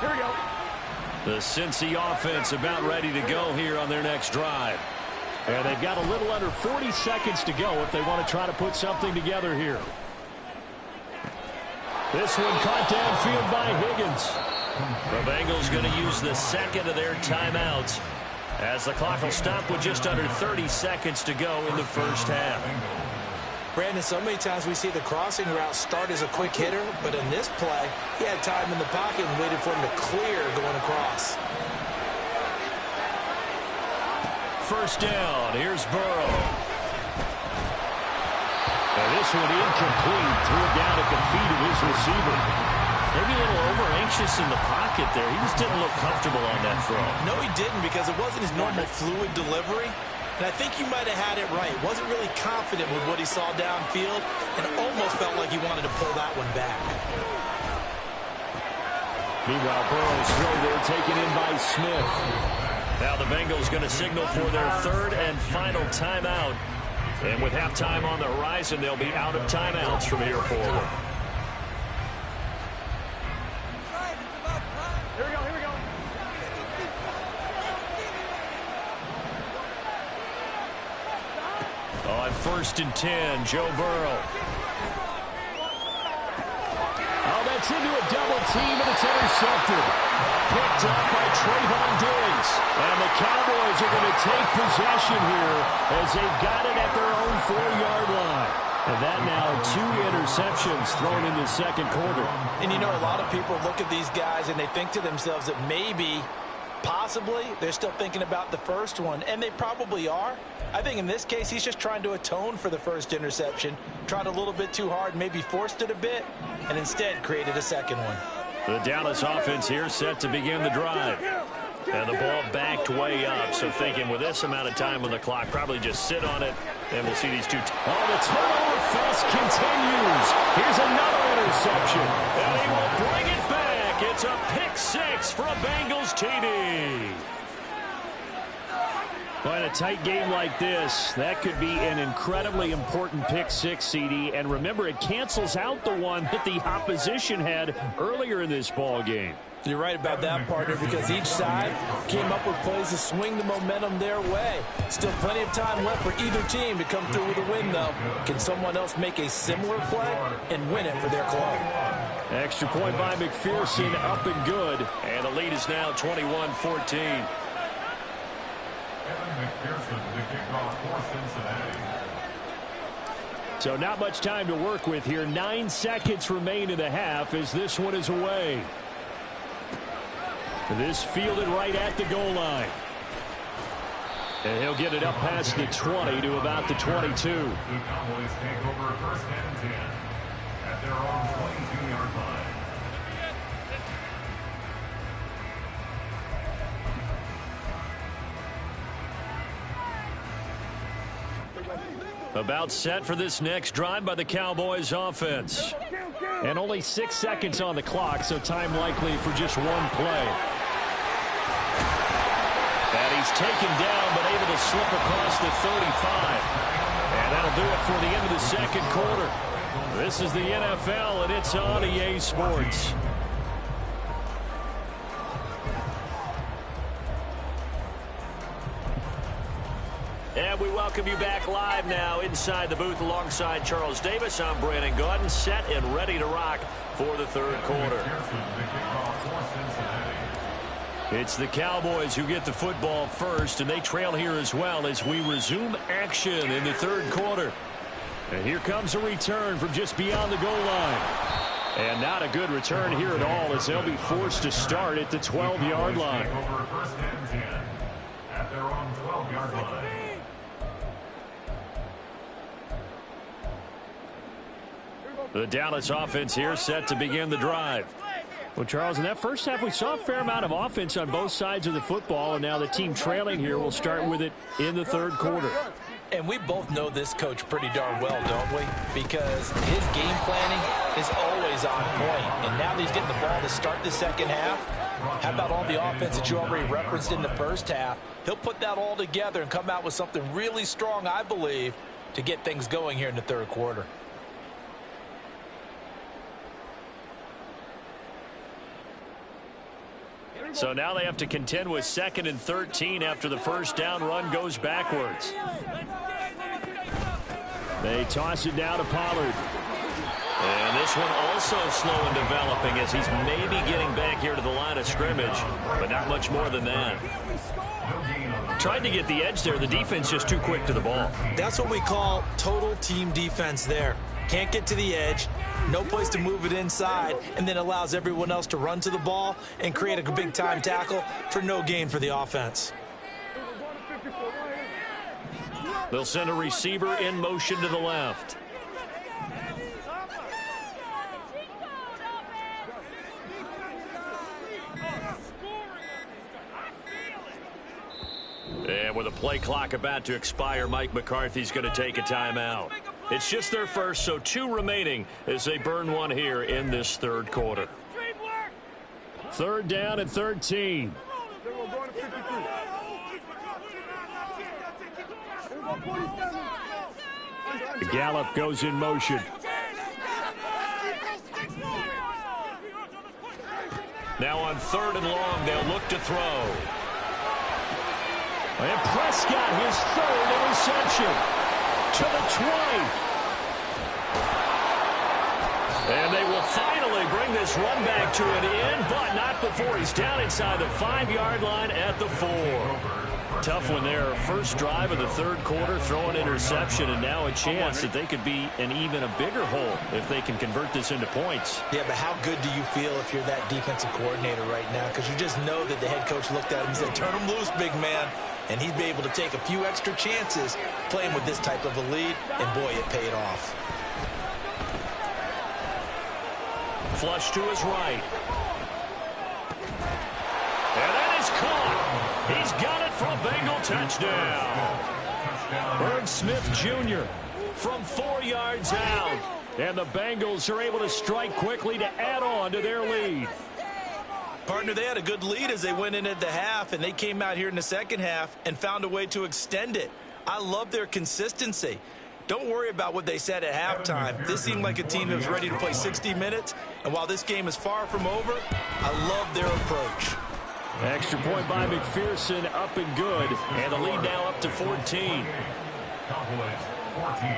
Here we go. The Cincy offense about ready to go here on their next drive. And they've got a little under 40 seconds to go if they want to try to put something together here. This one caught downfield by Higgins. The Bengals going to use the second of their timeouts as the clock will stop with just under 30 seconds to go in the first half. Brandon, so many times we see the crossing route start as a quick hitter, but in this play, he had time in the pocket and waited for him to clear going across. First down, here's Burrow. And this one incomplete, threw it down at the feet of his receiver. Maybe a little over-anxious in the pocket there. He just didn't look comfortable on that throw. No, he didn't, because it wasn't his normal fluid delivery. And I think you might have had it right. Wasn't really confident with what he saw downfield and almost felt like he wanted to pull that one back. Meanwhile, Burrow's throw there taken in by Smith. Now the Bengals going to signal for their third and final timeout. And with halftime on the horizon, they'll be out of timeouts from here forward. Here we go, here we go. On 1st and 10, Joe Burrow. Oh, that's into a double team, and it's intercepted. Picked up by Trayvon Diggs. And the Cowboys are going to take possession here as they've got it at their own 4-yard line. And that now 2 interceptions thrown in the second quarter. And you know, a lot of people look at these guys and they think to themselves that maybe, possibly, they're still thinking about the first one. And they probably are. I think in this case, he's just trying to atone for the first interception. Tried a little bit too hard, maybe forced it a bit, and instead created a second one. The Dallas offense here set to begin the drive. And the ball backed way up, so thinking with this amount of time on the clock, probably just sit on it, and we'll see these two. Oh, the turnover fest continues. Here's another interception. And he will bring it back. It's a pick 6 for a Bengals TD. Well, in a tight game like this, that could be an incredibly important pick 6, CD. And remember, it cancels out the one that the opposition had earlier in this ball game. You're right about that, partner, because each side came up with plays to swing the momentum their way. Still plenty of time left for either team to come through with a win, though. Can someone else make a similar play and win it for their club? Extra point by McPherson, up and good. And the lead is now 21-14. McPherson, the kickoff for Cincinnati. So not much time to work with here. 9 seconds remain in the half as this one is away. This fielded right at the goal line. And he'll get it up past the 20 to about the 22. The Cowboys take over 1st and 10 at their own 22-yard line. About set for this next drive by the Cowboys offense. And only 6 seconds on the clock, so time likely for just one play. And he's taken down, but able to slip across the 35. And that'll do it for the end of the second quarter. This is the NFL, and it's on EA Sports. And we welcome you back live now inside the booth alongside Charles Davis. I'm Brandon Gaudin, set and ready to rock for the third quarter. It's the Cowboys who get the football first, and they trail here as well as we resume action in the third quarter. And here comes a return from just beyond the goal line. And not a good return here at all as they'll be forced to start at the 12-yard line. Over 1st and 10 at their own 12-yard line. The Dallas offense here set to begin the drive. Well, Charles, in that first half, we saw a fair amount of offense on both sides of the football, and now the team trailing here will start with it in the third quarter. And we both know this coach pretty darn well, don't we? Because his game planning is always on point. And now that he's getting the ball to start the second half, how about all the offense that you already referenced in the first half? He'll put that all together and come out with something really strong, I believe, to get things going here in the third quarter. So now they have to contend with 2nd and 13 after the first down run goes backwards. They toss it down to Pollard. And this one also slow in developing as he's maybe getting back here to the line of scrimmage, but not much more than that. Tried to get the edge there. The defense just too quick to the ball. That's what we call total team defense there. Can't get to the edge, no place to move it inside, and then allows everyone else to run to the ball and create a big-time tackle for no gain for the offense. They'll send a receiver in motion to the left. And with a play clock about to expire, Mike McCarthy's going to take a timeout. It's just their first, so 2 remaining as they burn one here in this third quarter. 3rd down and 13. Gallup goes in motion. Now on 3rd and long, they'll look to throw. And Prescott, his 3rd interception. To the 20. And they will finally bring this run back to an end, but not before he's down inside the 5-yard line at the 4. Tough one there. First drive of the 3rd quarter, throw an interception, and now a chance that they could be in even a bigger hole if they can convert this into points. Yeah, but how good do you feel if you're that defensive coordinator right now? Because you just know that the head coach looked at him and said, turn him loose, big man. And he'd be able to take a few extra chances playing with this type of a lead, and boy, it paid off. Flush to his right. And that is caught. He's got it for a Bengal touchdown. Herb Smith Jr. from 4 yards out. And the Bengals are able to strike quickly to add on to their lead. Partner, they had a good lead as they went into the half, and they came out here in the second half and found a way to extend it. I love their consistency. Don't worry about what they said at halftime. This seemed like a team that was ready to play 60 minutes, and while this game is far from over, I love their approach. Extra point by McPherson, up and good. And the lead now up to 14. Cowboys 14.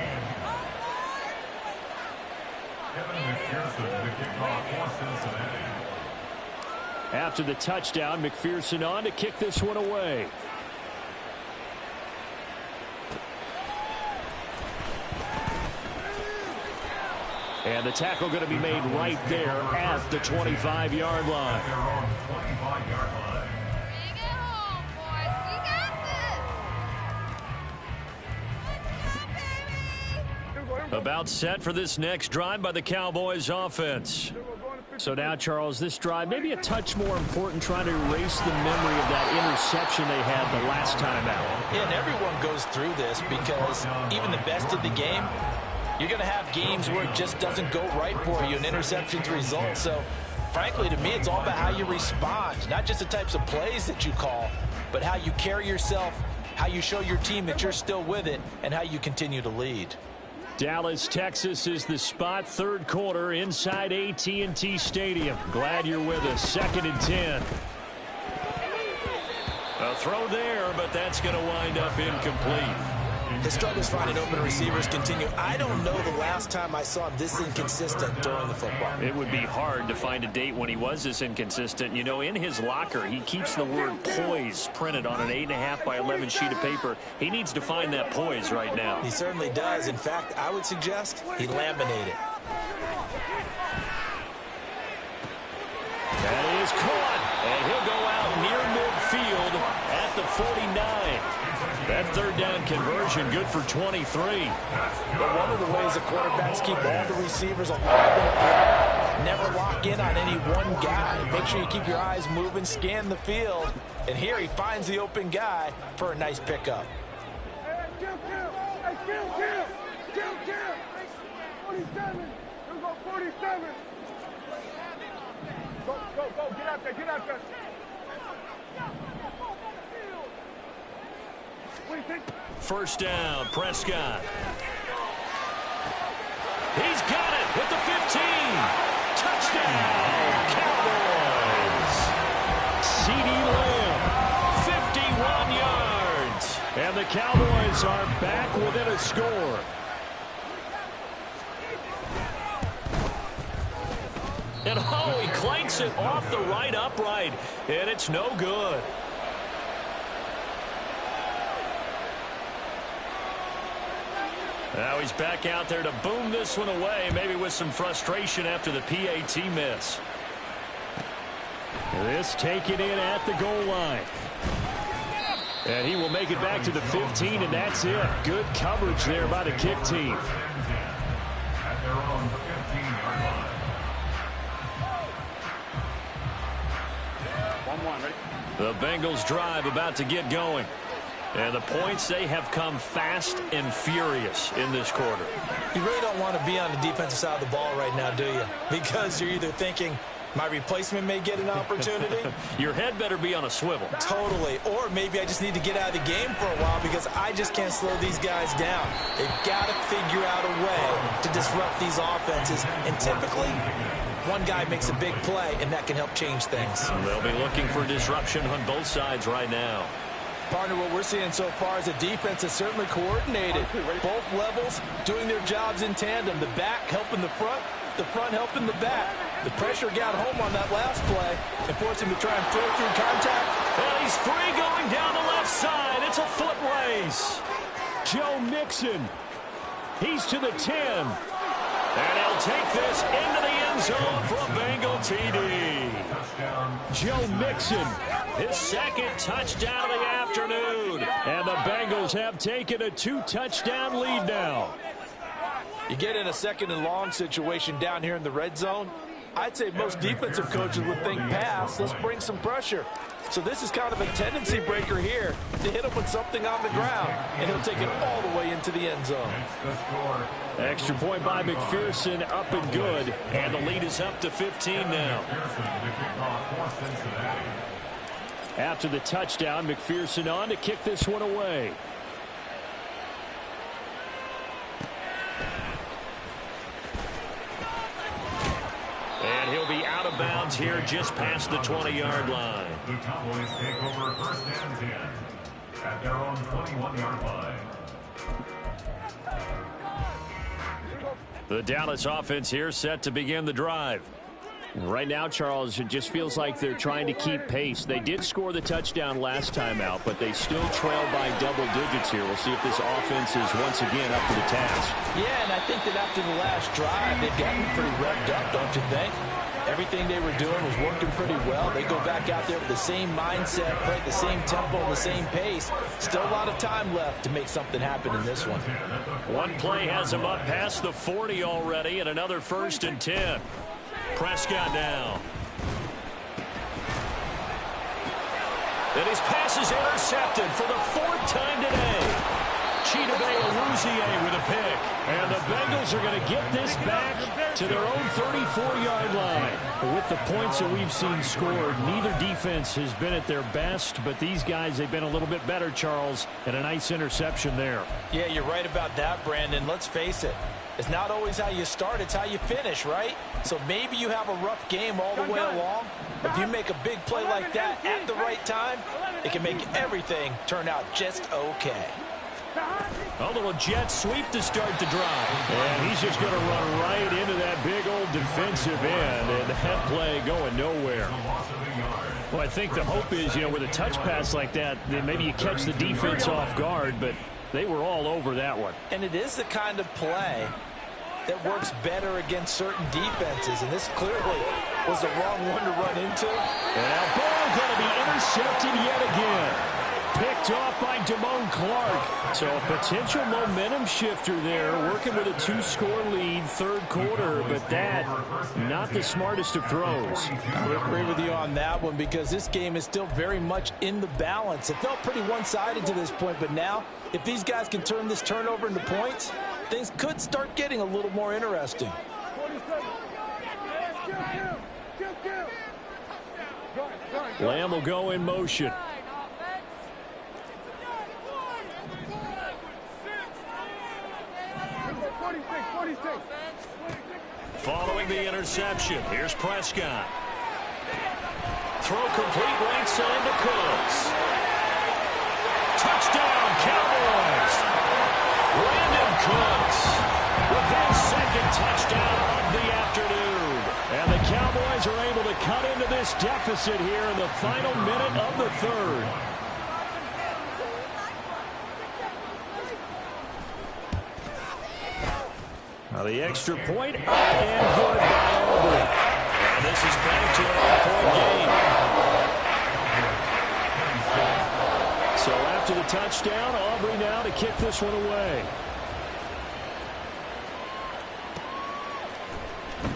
Kevin McPherson to kick off for Cincinnati. After the touchdown, McPherson on to kick this one away. And the tackle going to be made right there at the 25-yard line. Their own 25-yard line. Bring it home, boys. We got this. About set for this next drive by the Cowboys offense. So now, Charles, this drive maybe a touch more important, trying to erase the memory of that interception they had the last time out. Yeah, and everyone goes through this because even the best of the game, you're going to have games where it just doesn't go right for you, an interception's result. So, frankly, to me, it's all about how you respond, not just the types of plays that you call, but how you carry yourself, how you show your team that you're still with it, and how you continue to lead. Dallas, Texas is the spot, 3rd quarter inside AT&T Stadium. Glad you're with us. 2nd and 10. A throw there, but that's going to wind up incomplete. His struggles finding open receivers continue. I don't know the last time I saw him this inconsistent during the football. It would be hard to find a date when he was this inconsistent. You know, in his locker, he keeps the word poise printed on an 8.5 by 11 sheet of paper. He needs to find that poise right now. He certainly does. In fact, I would suggest he laminate it. That is caught, and he'll go out near midfield at the 49. That 3rd down conversion good for 23. But one of the ways the quarterbacks keep all the receivers alive in the play, never lock in on any one guy. Make sure you keep your eyes moving, scan the field. And here he finds the open guy for a nice pickup. Hey, kill. 47. Here go 47. Go. Get out there. First down, Prescott. He's got it with the 15. Touchdown, Cowboys. CeeDee Lamb, 51 yards. And the Cowboys are back within a score. And oh, he clanks it off the right upright, and it's no good. Now he's back out there to boom this one away, maybe with some frustration after the PAT miss. This taken in at the goal line. And he will make it back to the 15, and that's it. Good coverage there by the kick team. At their own 15-yard line. 1-1, ready? The Bengals drive about to get going. And the points, they have come fast and furious in this quarter. You really don't want to be on the defensive side of the ball right now, do you? Because you're either thinking, My replacement may get an opportunity. Your head better be on a swivel. Totally. Or maybe I just need to get out of the game for a while because I just can't slow these guys down. They've got to figure out a way to disrupt these offenses. And typically, one guy makes a big play, and that can help change things. They'll be looking for disruption on both sides right now. Partner, what we're seeing so far is the defense is certainly coordinated. Both levels doing their jobs in tandem. The back helping the front helping the back. The pressure got home on that last play and forced him to try and throw through contact. And he's free going down the left side. It's a foot race. Joe Mixon. He's to the 10. And he'll take this into the end zone for a Bengal TD. Joe Mixon, his second touchdown of the afternoon. And the Bengals have taken a 2-touchdown lead now. You get in a second and long situation down here in the red zone. I'd say most defensive coaches would think pass. Let's bring some pressure. So this is kind of a tendency breaker here to hit him with something on the ground. And he'll take it all the way into the end zone. Extra point by McPherson, up and good. And the lead is up to 15 now. After the touchdown, McPherson on to kick this one away. And he'll be out of bounds here just past the 20-yard line. The Cowboys take over first and 10 at their own 21-yard line. The Dallas offense here set to begin the drive. Right now, Charles, it just feels like they're trying to keep pace. They did score the touchdown last time out, but they still trail by double digits here. We'll see if this offense is once again up to the task. Yeah, and I think that after the last drive, they've gotten pretty revved up, don't you think? Everything they were doing was working pretty well. They go back out there with the same mindset, play at the same tempo, and the same pace. Still a lot of time left to make something happen in this one. One play has him up past the 40 already, and another 1st and 10. Prescott now. And his pass is intercepted for the 4th time today. Chidobe with a pick. And the Bengals are going to get this back to their own 34-yard line. With the points that we've seen scored, neither defense has been at their best, but these guys, they've been a little bit better, Charles, and a nice interception there. Yeah, you're right about that, Brandon. Let's face it. It's not always how you start, it's how you finish, right? So maybe you have a rough game all the way along. If you make a big play like that at the right time, it can make everything turn out just okay. A little jet sweep to start the drive. And he's just going to run right into that big old defensive end, and that play going nowhere. Well, I think the hope is, with a touch pass like that, then maybe you catch the defense off guard, but they were all over that one. And it is the kind of play that works better against certain defenses, and this clearly was the wrong one to run into. And now ball going to be intercepted yet again. Picked off by Damone Clark. So a potential momentum shifter there, working with a 2-score lead, 3rd quarter, but that, not the smartest of throws. I would agree with you on that one because this game is still very much in the balance. It felt pretty one-sided to this point, but now, if these guys can turn this turnover into points, things could start getting a little more interesting. Lamb will go in motion. Following the interception, here's Prescott. Throw complete right side to Cooks. Touchdown, Cowboys! Brandon Cooks with his 2nd touchdown of the afternoon. And the Cowboys are able to cut into this deficit here in the final minute of the 3rd. Now the extra point up and good by Aubrey. And this is back to an 8-point game. So after the touchdown, Aubrey now to kick this one away.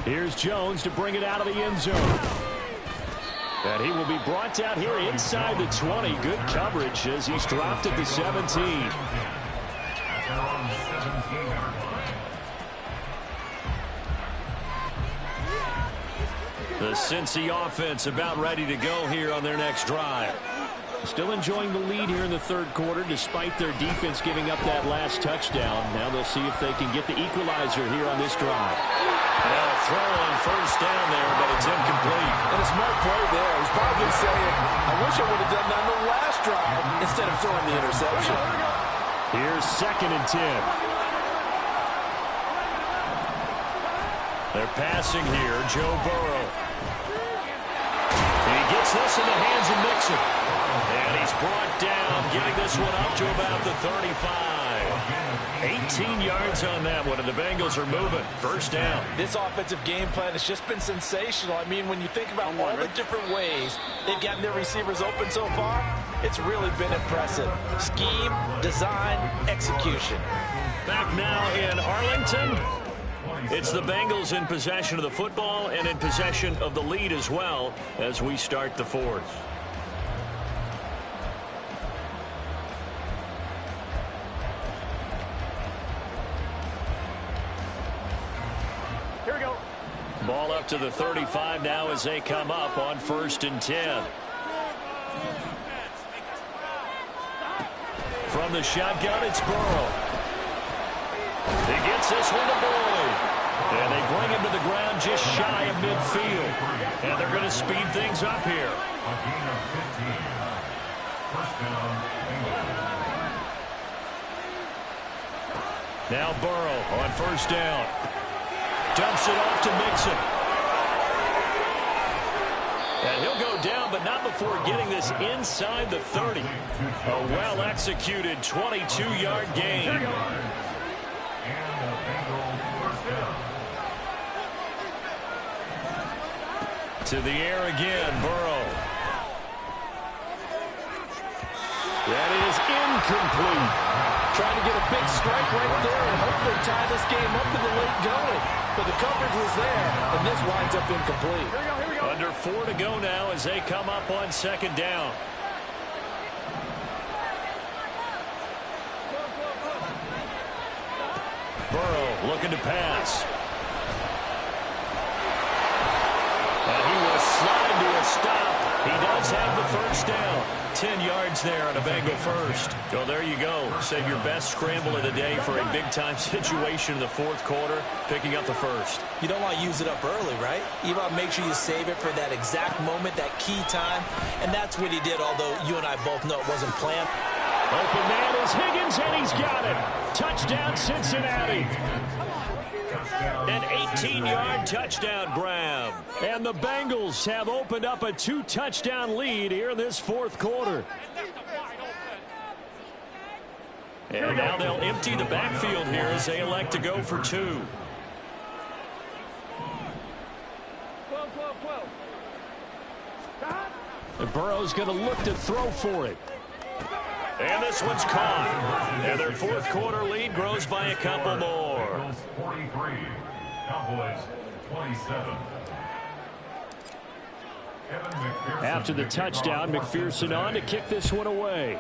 Here's Jones to bring it out of the end zone. And he will be brought down here inside the 20. Good coverage as he's dropped at the 17. The Cincy offense about ready to go here on their next drive. Still enjoying the lead here in the third quarter despite their defense giving up that last touchdown. Now they'll see if they can get the equalizer here on this drive. Now a throw on first down there, but it's incomplete. And a smart play there. He's probably saying, I wish I would have done that on the last drive instead of throwing the interception. Here's 2nd and 10. They're passing here, Joe Burrow. He gets this in the hands of Mixon. And he's brought down, getting this one up to about the 35. 18 yards on that one, and the Bengals are moving. First down. This offensive game plan has just been sensational. I mean, when you think about all the different ways they've gotten their receivers open so far, it's really been impressive. Scheme, design, execution. Back now in Arlington. It's the Bengals in possession of the football and in possession of the lead as well as we start the fourth. Here we go. Ball up to the 35 now as they come up on 1st and 10. From the shotgun, it's Burrow. He gets this one to Boyd. And they bring him to the ground just shy of midfield. And they're going to speed things up here. A gain of 15. First down, Bengals. Now Burrow on first down. Dumps it off to Mixon. And he'll go down, but not before getting this inside the 30. A well-executed 22-yard gain. And a Bengal first down. To the air again, Burrow. That is incomplete. Trying to get a big strike right there and hopefully tie this game up in the late going. But the coverage was there, and this winds up incomplete. Here we go. Under 4 to go now as they come up on 2nd down. Burrow looking to pass. And he will slide to a stop. He does have the first down. 10 yards there on a Bengal first. So there you go. Save your best scramble of the day for a big-time situation in the fourth quarter, picking up the first. You don't want to use it up early, right? You want to make sure you save it for that exact moment, that key time. And that's what he did, although you and I both know it wasn't planned. Open man is Higgins, and he's got it. Touchdown, Cincinnati. An 18-yard touchdown grab. And the Bengals have opened up a 2-touchdown lead here in this fourth quarter. And now they'll empty the backfield here as they elect to go for 2. 12. Burrow's going to look to throw for it. And this one's caught. And their fourth quarter lead grows by a couple more. Bengals 43, Cowboys 27. Kevin McPherson. After the touchdown, McPherson on to kick this one away.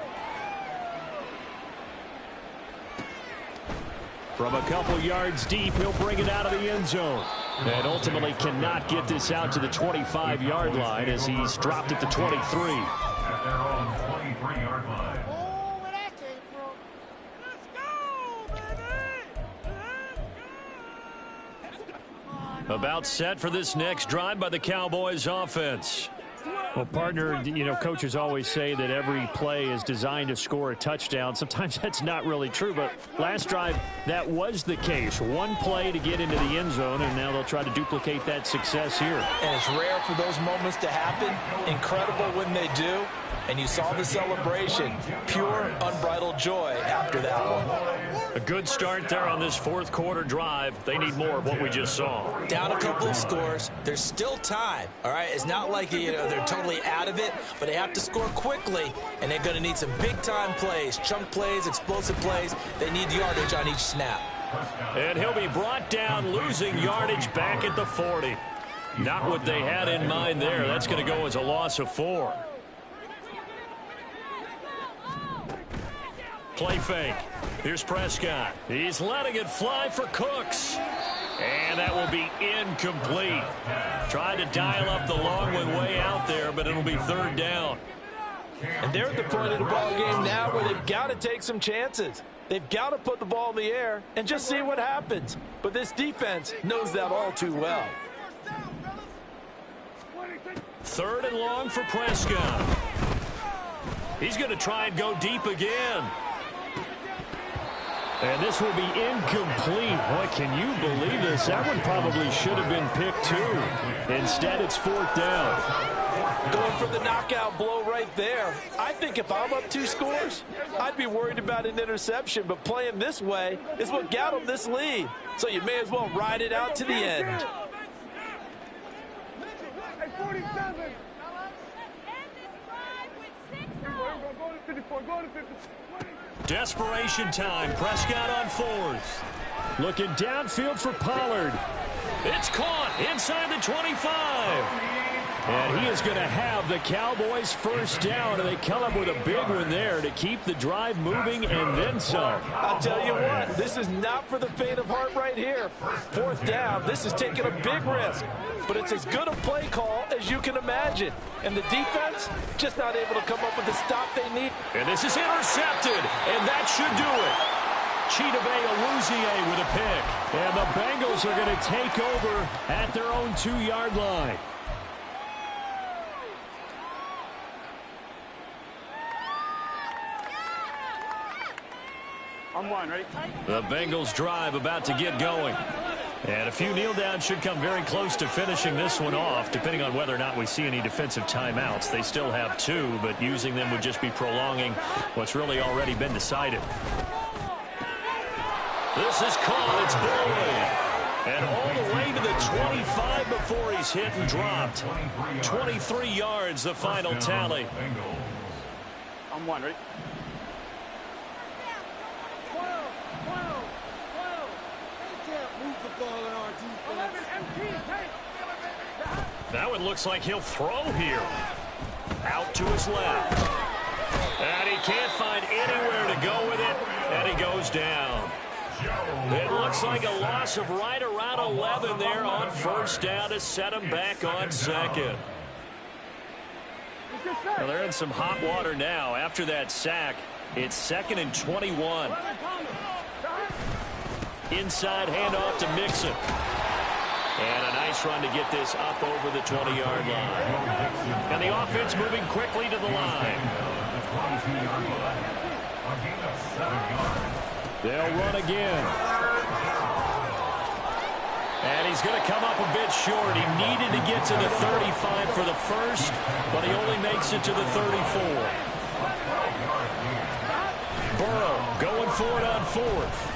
From a couple yards deep, he'll bring it out of the end zone. And ultimately cannot get this out to the 25-yard line as he's dropped at the 23. At their own 23-yard line. About set for this next drive by the Cowboys offense. Well, partner, you know, coaches always say that every play is designed to score a touchdown. Sometimes that's not really true, but last drive, that was the case. One play to get into the end zone, and now they'll try to duplicate that success here. And it's rare for those moments to happen. Incredible when they do. And you saw the celebration. Pure, unbridled joy after that one. A good start there on this fourth quarter drive. They need more of what we just saw. Down a couple of scores. There's still time, all right? It's not like, you know, they're totally out of it, but they have to score quickly, and they're going to need some big-time plays, chunk plays, explosive plays. They need yardage on each snap. And he'll be brought down, losing yardage back at the 40. Not what they had in mind there. That's going to go as a loss of 4. Play fake. Here's Prescott. He's letting it fly for Cooks. And that will be incomplete. Tried to dial up the long one way out there, but it'll be third down. And they're at the point of the ball game now where they've got to take some chances. They've got to put the ball in the air and just see what happens. But this defense knows that all too well. Third and long for Prescott. He's going to try and go deep again. And this will be incomplete. Boy, can you believe this? That one probably should have been picked too. Instead, it's fourth down. Going for the knockout blow right there. I think if I'm up 2 scores, I'd be worried about an interception. But playing this way is what got them this lead. So you may as well ride it out to the end. Hey, 47. Go to 50. Desperation time. Prescott on fourth. Looking downfield for Pollard. It's caught inside the 25. And he is going to have the Cowboys first down, and they come up with a big one there to keep the drive moving and then some. I'll tell you what, this is not for the faint of heart right here. Fourth down, this is taking a big risk. But it's as good a play call as you can imagine. And the defense just not able to come up with the stop they need. And this is intercepted, and that should do it. Chidobe Awuzie with a pick. And the Bengals are going to take over at their own 2-yard line. I'm one, ready? The Bengals drive about to get going. And a few kneel downs should come very close to finishing this one off, depending on whether or not we see any defensive timeouts. They still have 2, but using them would just be prolonging what's really already been decided. This is caught. It's Boyd. And all the way to the 25 before he's hit and dropped. 23 yards, the final tally. I'm one, ready? That one looks like he'll throw here. Out to his left. And he can't find anywhere to go with it. And he goes down. It looks like a loss of right around 11 there on first down to set him back on second. Well, they're in some hot water now. After that sack, it's 2nd and 21. Inside handoff to Mixon. And a nice run to get this up over the 20-yard line. And the offense moving quickly to the line. They'll run again. And he's going to come up a bit short. He needed to get to the 35 for the first, but he only makes it to the 34. Burrow going for it on fourth.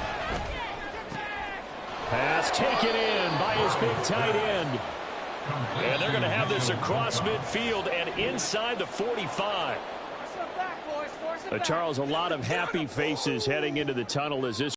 Pass taken in by his big tight end. And they're going to have this across midfield and inside the 45. Charles, a lot of happy faces heading into the tunnel as this